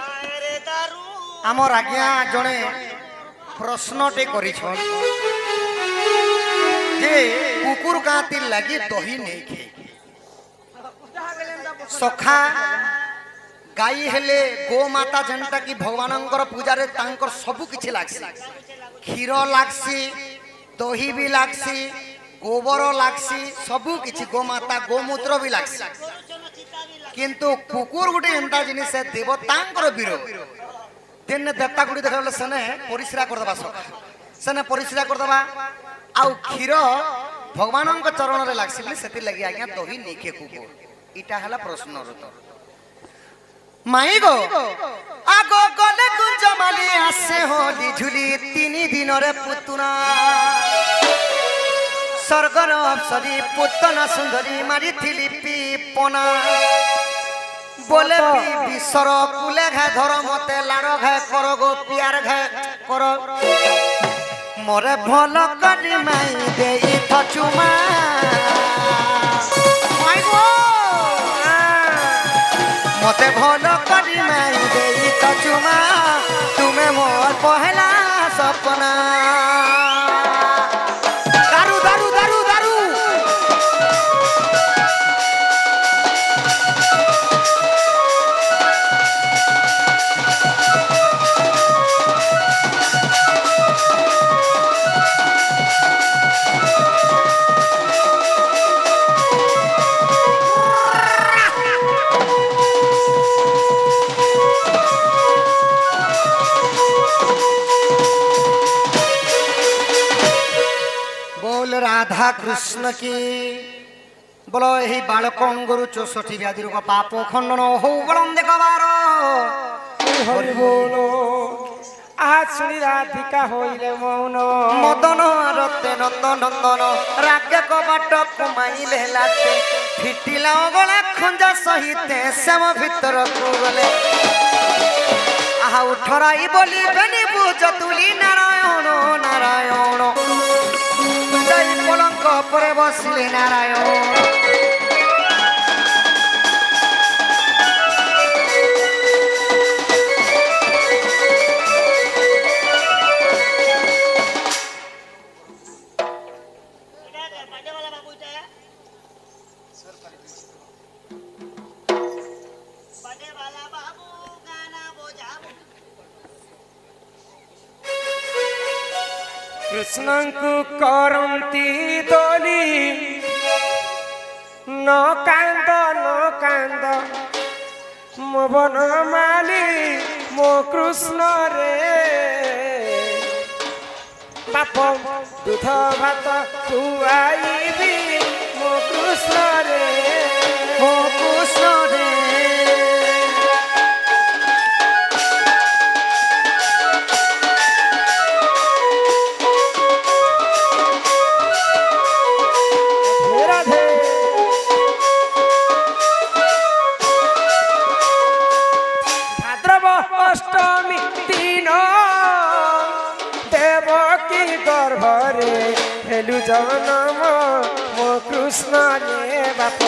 C: আরে দারু
B: আমার আজ্ঞা জনে প্রশ্নটে করিছন যে কুকুর গাঁতির লাগি দহি নেই খেয়ে সখা গাই হেলে গোমাতা যেটা কি ভগবানଙ୍କର ପୂଜାରେ ତାଙ୍କର ସବୁ କିଛି ଲାଗସି କ୍ଷୀର ଲାଗସି ଦହି ବି ଲାଗସି ଗୋବର ଲାଗସି ସବୁ କିଛି ଗୋମାତା ଗୋମୂତ୍ର ବି ଲାଗସି କିନ୍ତୁ କୁକୁର ଗୋଟେ ଏନ୍ତା ଜିନିଷ ଦେବତାଙ୍କର ବୀର ଦିନେ ଦେବତା ଗୁଡ଼ି ଦେଖଲେ ସେନେ ପରିଶ୍ରା କରିଦେବା ସଖା ସେନେ ପରିଶ୍ରା କରିଦେବା ଆଉ କ୍ଷୀର ଭଗବାନଙ୍କ ଚରଣରେ ଲାଗସି ବୋଲି ସେଥିଲାଗି ଆଜ୍ଞା ଦହି ନେଇକେ କୁକୁର ଇଟା ହେଲା ପ୍ରଶ୍ନର ଉତ୍ତର। মাই গো আগো গলে গুঞ্জমালি আসে হলি ঝুলি 3 দিনরে পুতুনা স্বর্গর অপসরি পুতনা সুন্দরী মারিথিলি পিপনা বলে বিশ্বর কুলে ঘায় ধর মতে লাড় ঘায় কর গো পিয়ার ঘায় কর মরে ভাল করি মাই দেই থচুমা মাই গো মতে ভাল করি নাই দেই তো চুমা তুমি মোর পহলা সপনা দারু দারু দারু দারু রাধা কৃষ্ণ কি বলো এই বালকঙ্গরু 64 ব্যাধি রোগ পাপ খণ্ডন হৌ বলম দেখবার
D: হরি বলো আজ শুনি রাধিকা হইলে মৌন
B: মদন রতে নন্দন নন্দন রাগে কবাট কমাইলে লাতে ফিটিলা গলা খঞ্জা সহিতে শ্যাম ভিতরকু গলে আহা উঠরাই বলি বেনি বুঝ তুলি নারায়ণ নারায়ণ যাই পলঙ্ক পরে বসিলে নারায়ণ
D: কৃষ্ণଙ୍କୁ କରନ୍ତି ଦୋଲି ନ କାନ୍ଦ ମୋ ବନମାଲି ମୋ କୃଷ୍ଣ ରେ ବାପ ଦୁଧ ଭାତ ଖୁଆଇବି ମୋ କୃଷ୍ଣ ରେ
B: ମୋ କୃଷ୍ଣ ରେ
D: অষ্টমী দিন দেবকী গর্ভরে হেলু জনম মো কৃষ্ণ রে বাপ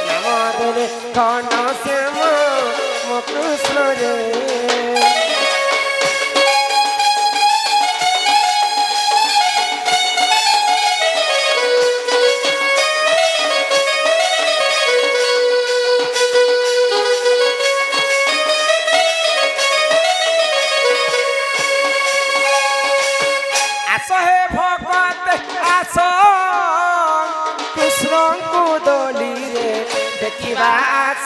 D: নাম দেলে ঘন শ্যাম মো কৃষ্ণ রে কৃষ্ণଙ୍କୁ দোলিরে দেখিবা আস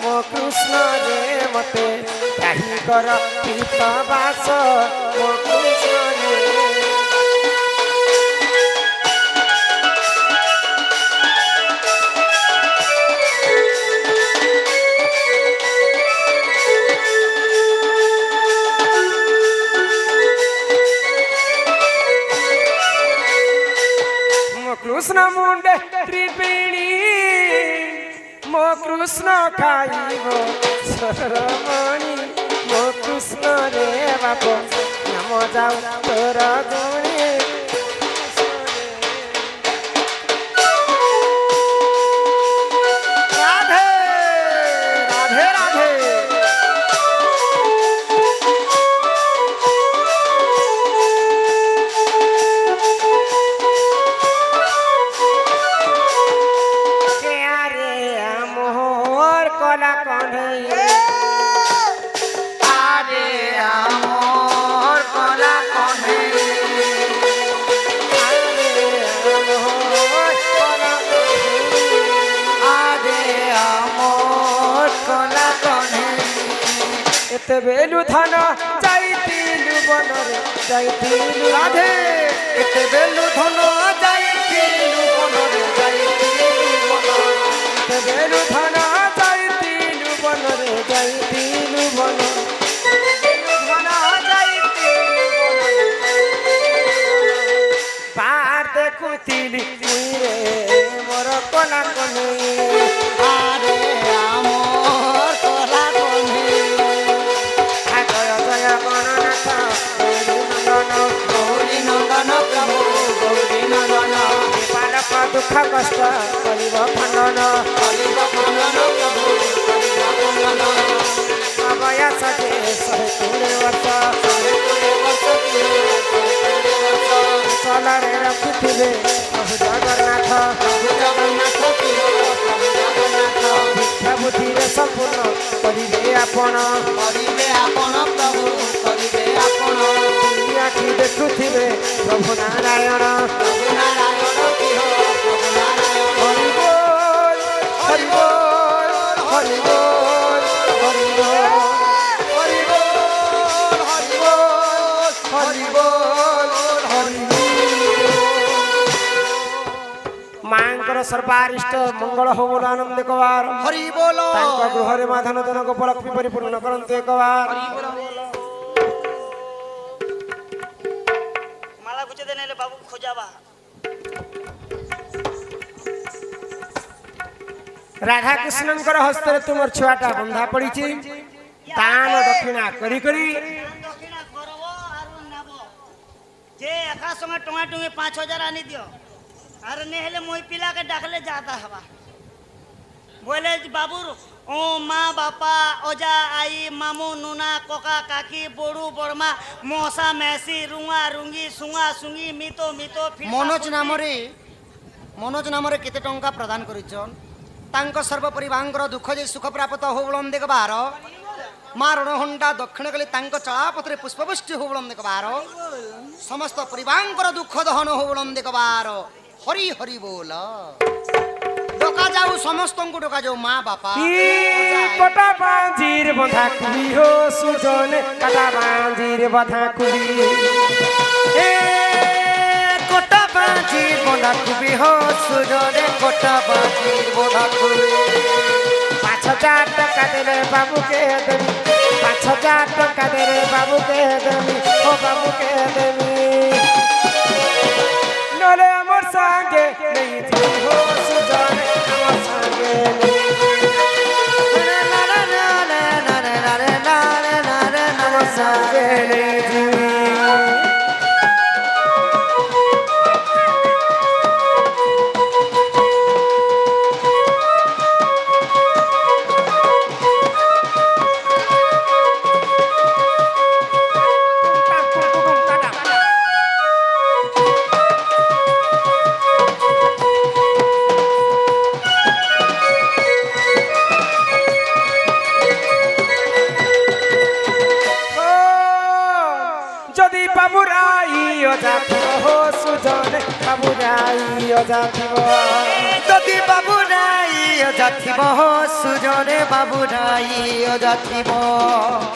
D: মো কৃষ্ণ রে মতে ত্যাহি কর পিত বাস মো কৃষ্ণ রে কৃষ্ণ মুন্ডে ত্রিপিণী মো কৃষ্ণ খাইব সরমণি মো কৃষ্ণ রে বাপ নাম যাও তোর গুণী রাধে রাধে রাধে বেলু ধান যাইতিলু বনরে যাইতিলু রাধে
B: এতে বেলু ধন যাইতিলু বনরে যাইতিলু বনরে
D: বেলু ধান যাইতিলু বনরে যাইতিলু বন বার দেখুতিলি রে মোর কলা কনে
B: আরে আমর কলা কনে গৌরী নন্দন প্রভু গৌরী নন্দন
D: বালক দুঃখ কষ্ট করিব খণ্ডন
B: কলিব খণ্ডন প্রভু কলিব খণ্ডন
D: বয়স যে 100 ବର୍ଷ চলরে রখুଥିବେ প্রভু জগন্নাଥ
B: প্রভু জগন্নাଥ প্রিয় প্রভু জগন্নাଥ
D: ভিক্ষা বুদ্ধিরে সম্পূর্ণ করিবে আপন
B: করিবে আপন প্রভু করিবে আপন
D: আখি দেখুଥିବେ প্রভু নারায়ণ
B: প্রভু নারায়ণ প্রিয় প্রভু নারায়ণ
D: হরি বল হরি বল হরি বল হরি বল
B: হরি বল হরি বল
D: হরি বল হরি ମାଙ୍କର ସର୍ବାରିଷ୍ଟ ମଙ୍ଗଳ ହଉ ବୋଲି ଆନନ୍ଦ କବାର
B: হরি বল
D: ତାଙ୍କ ଗୃହରେ ମାଧନ ଜନ ଗୋପଲକ୍ଷ୍ମୀ ପରିପୂର୍ଣ୍ଣ କରନ୍ତୁ একবার
C: মালা গুছে দে নাইলে বাবু খোঁজাবা
D: রাধা কৃষ্ণଙ୍କର হস্ତରେ ତୁମର ଛୁଆଟା ବନ୍ଧା ପଡ଼ିଛି ଦାନ ଦକ୍ଷିଣା କରି କରି
C: দক্ষিণা করব আর নেব যে একা সঙ্গে টঙ্গা টঙ্গি 5000 আনি দিও আর নে হলে মই পিলাকে ডাকলে যাতা হবা বলে বাবুর ও মা বাপা ওজা আই মামু নুনা কোকা কাকি বড়ু বড়মা মশা মেসি রুঙা রুঙ্গি সুঙা সুঙ্গি মিতো মিতো
B: মনোজ নামরে কেতে টঙ্কা প্রদান করিছন তাঙ্ক সর্বপরিবাঙ্গর দুঃখ যে সুখ প্রাপ্ত হৌবলম দেখবার মা রণহণ্ডা দক্ষিণ গলি তাঙ্ক চলাপথরে পুষ্পবৃষ্টি হৌবলম দেখবার সমস্ত পরিবাঙ্গর দুঃখ দহন হৌবলম দেখবার হরি হরি বল ডকা যাও সমস্তଙ୍କୁ ডকা যাও মা বাপা
D: কটা বাঁজির বঁধা কুড়ি হো সুজন কাটা বাঁজির বঁধা কুড়ি
B: কোটা বাজির বঁধা খুবই হো সুজনে কোটা বাজির বঁধা খুবই
D: 5000 টাকা দেলে বাবুকে দেবি 5000 টাকা দেলে বাবুকে দেবি ও বাবুকে দেবি নলে আমার সঙ্গে নেই তুই হো সুজন আমার সঙ্গে আমার সঙ্গে নেই তুই যদি বাবুরাই অজাতিব হো সুজন বাবুরাই অজাতিব
B: যদি বাবু নাই অজাথিব সুজনে বাবু নাই অজাথিব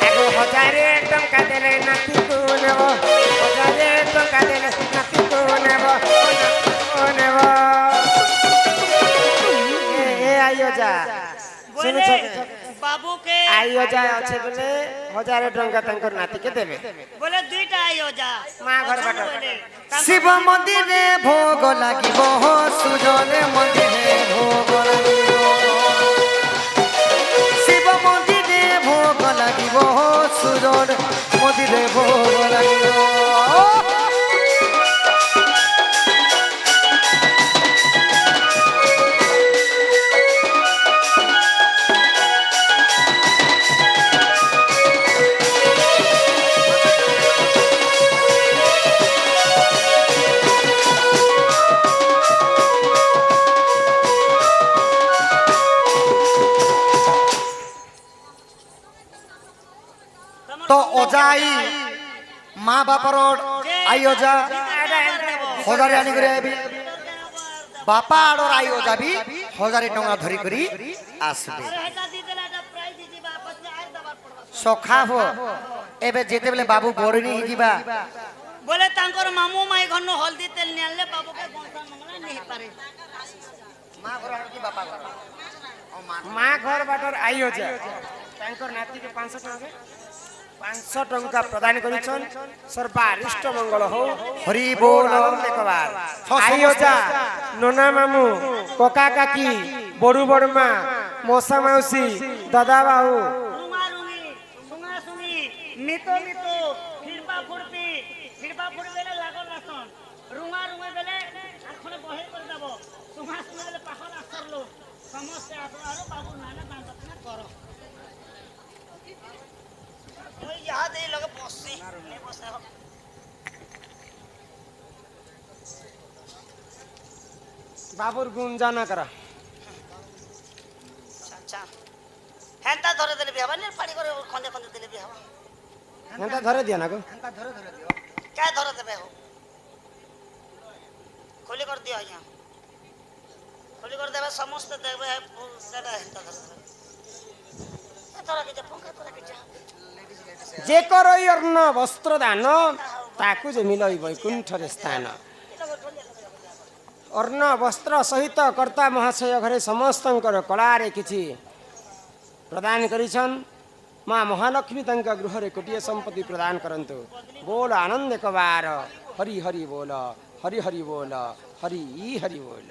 D: 1000 টঙ্কা দেলে নাতিকু নেব 1000 টঙ্কা দেলে নাতিকু নেব নেব এ আইও যা
C: বলে बाबू के
D: आइयो जा अच्छे बोले 1000 टंका तंकर नाती के देबे
C: बोले दुईटा आइयो जा
D: माँ घर
C: पसंद
D: बाटो।
C: बोले।
B: शिव मंदिरे भोग লাগিব সুজনে মন্দিরে ভোগ লাগিব শিব মন্দিরে ভোগ লাগিব সুজন মন্দিরে ভোগ লাগিব তো অজাই মা বাপার আই অজা হজারে আনি করে আইবি বাপা আড়র আই অজা বি 1000 টাকা ধরি করি আসবে
C: अरे हेटा दी देला हेटा प्राइज दी वापस में आर दबार पड़वा
B: সখা হো এবে যেতে বলে বাবু বড়নি হিজিবা
C: बोले तांकर मामू माई घन्नो हल्दी तेल नेले बाबू के गंसा मंगला नहीं पारे
B: মা ঘর কি বাপা ঘর
D: माँ घर बाटर आइयो जा तंकर नाती के 500 टंका 500 टंका प्रदान करिछन सर्वारिष्ट मंगल हो
B: হরি বল
D: देखबार आइयो जा नोना मामू कोका काकी बड़ू बड़मा मौसा मौसी दादा बाबू
C: रुंगा रुंगी सुंगा सुंगी मितो मितो फिरपा फुड़पी बेले लागल रासन रुंगा रुंगे बेले आखने बहे कर दबो सुंगा सुंगे बेले पाखल आसरलो समस्या आतो आरो बाबू नाना दान दक्षिणा करो ओई यहाँ दे लगे बससी नहीं बसे हो
D: बाबूर गुंजाना करा
C: अच्छा हेंता धरे देले बिहावा ने पाड़ी करे खंदे खंदे देले बिहावा
D: एंता धरे दिया ना को
B: ধরে ধরে দিও
C: क्या धरे देबे हो खोली कर दियो यहाँ खोली कर देबे समस्त देबे है सेटा हेंता धरे देबे ए तोरा के जे पंखा तोरा के जा
D: जे करई अर्ण वस्त्र दान ताकू जे मिलई वैकुंठ रे स्थान अर्ण वस्त्र सहित कर्ता महाशय घरे समस्तंकर कलारे किछि प्रदान करिछन माँ महालक्ष्मी तंका गृह रे कोटिए संपत्ति प्रदान करंतु बोल आनंद कबार हरि हरि बोल हरि हरि बोल हरि हरि बोल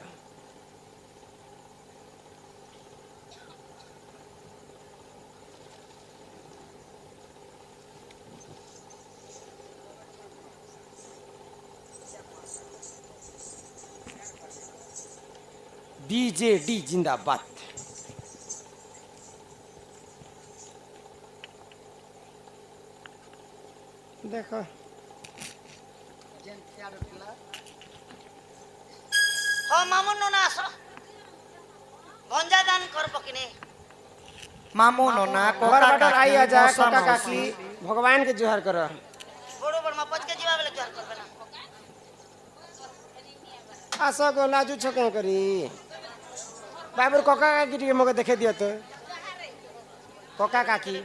D: डीजे डी जिंदाबाद देखो
C: हो मामू नोना आसो गंजा दान कर पकिने
B: মামু ননা
D: घर
B: কোকা
D: बाटर आई
B: কাকি
D: आजा
B: মশা
D: काका
B: মাউসি
D: काकी भगवान के जोहार कर
C: बड़ो बड़ मपच के जीवा बेले जोर करबे ना
D: आस को लाजू छके करी बाबूर कोका काकी टिके मके देखे दियो तो कोका काकी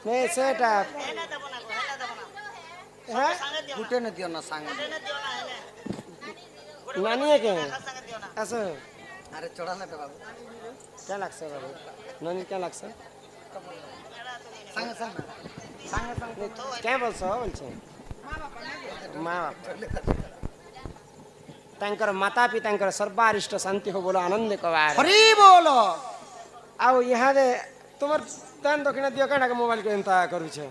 D: नहीं सेटा
C: हेना देबो ना हेना देबो ना
D: है
C: संगे दियो
B: গুটে ন দিও না সাঙ্গ
C: हेना दियो ना हेने
D: नानी है के
C: संगे दियो ना
D: आसो
B: আরে চড়া না বে বাবু
D: क्या लागছে बाबू नानी क्या लागছে
B: সাঙ্গ সাঙ্গ সাঙ্গ সাঙ্গ
D: क्या बोलছো बोलছে माँ बाप तांकर माता पितांकर सर्वारिष्ट शांति हो बोलो आनंद कबार
B: হরি বল
D: आओ यहाँ दे तुम्हार दान दक्षिणा दियो काना के मोबाइल के एंता करू छे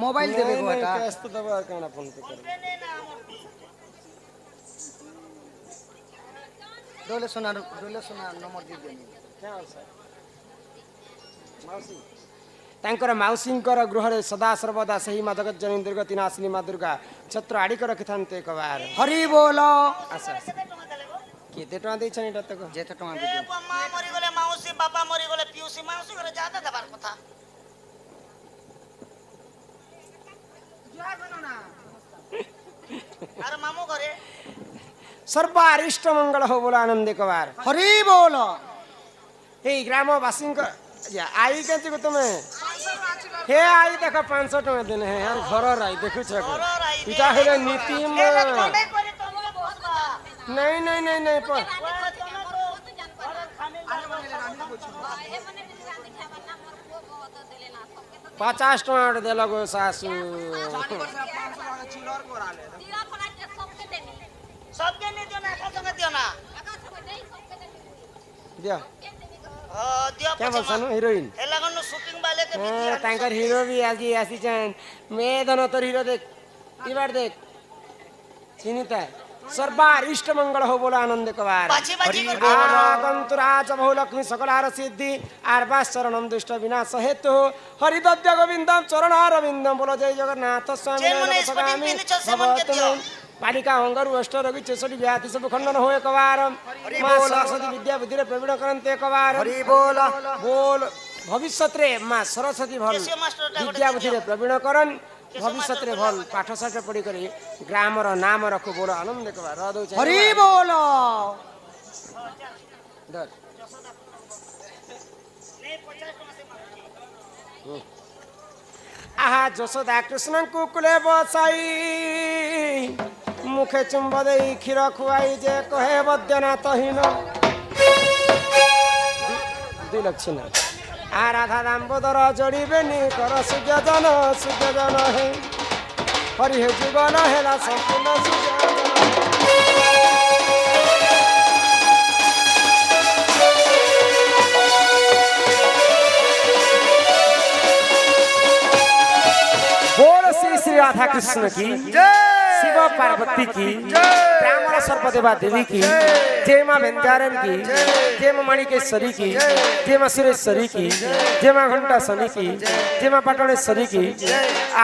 B: মোবাইল দেবে গো এটা
D: कैश तो दबा काना फोन पे कर
B: ডোলে সোনা নম্বর দিয়ে দিও
D: क्या बोलছো मौसी तांकर माउसींकर गृह रे सदा सर्वदा सही माँ जगत जननी दुर्गति नाशिनी माँ दुर्गा छत्र आड़ी कर रखिथान्ते कबार
B: হরি বল
D: आसा
C: केते टका देलेगो
D: केते टका देछन एटा तक
B: যেতে টাকা
C: ए
B: দিও
C: मां मरी गले माउसी बापा मरी गले पिउसी माउसी करे ज्यादा दबार कथा अरे मामू घरे
D: सर्वारिष्ट मंगल हो बोला आनंद कबार
B: হরি বল
D: हे ग्रामवासी आई के तुम्हें हे आई देख 500 टका देने हैं यार घर आई देखु छक इटा हेले नीति में
C: कोने करे तुमको बहुत बा
D: नहीं नहीं नहीं नहीं पर
E: पचास टमाटर दे लगो सासू
C: सबके नहीं दियो ना एका संगे दियो ना
E: दिया
C: दियो
E: क्या बोल सानू हीरोइन
C: ए लगन शूटिंग वाले के भी दियो
E: तांकर हीरो भी आजी आसी जान मैं दोनों तोर हीरो देख इबार देख चिनिता सर्वार इष्ट मंगल हो बोला आनंद कबार
C: बाजी बाजी
E: हरि
C: कर
E: गंतुराज बहु लक्ष्मी सकलार सिद्धि आरबास चरणम दुष्ट विनाश हेतु हरि दद्य गोविंदम चरणारविंदम बोलो जय जगन्नाथ स्वामी
C: जय मने स्पटिंग पिन छ सेवन के दियो
E: बालिका अंगरु अष्ट रोगी 64 व्याधि सब खंडन हो एक बार मां सरस्वती विद्या बुद्धि रे प्रवीण करंते एक बार
B: हरि बोल
E: बोल भविष्य रे मां सरस्वती भल
C: केसियो मास्टर टा
E: विद्या बुद्धि रे प्रवीण करन भविष्य रे भल पाठ साठ पढ़ी करी ग्राम रो नाम रखो बोल आनंद के बार दो
B: हरि बोल
E: धर
C: नहीं 50 टका से मार
E: आहा যশোদা কৃষ্ণ কুকুলে বসাই মুখে চুম্ব দেই ক্ষীর খুয়াই যে কহে বদ্যনাথহীন দুই লক্ষ না আর রাধা দাম্বোদর জড়িবেনি কর সূর্যজন হে হরি হে জীবন হেলা সম্পূর্ণ সূর্যজন बोल श्री श्री राधा कृष्ण की शिव पार्वती की ब्राह्मण सर्वदेवा देवी की जय मां विंध्यारन की जय मां माणिकेश्वरी की जय मां सुरेश्वरी की जय मां घंटासनी की जय मां पटनेश्वरी की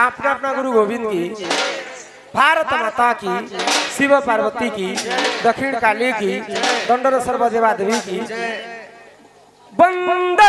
E: अपना अपना गुरु गोविंद की भारत माता की शिव पार्वती की दक्षिण काली की दंडन सर्वदेवा देवी की वंदे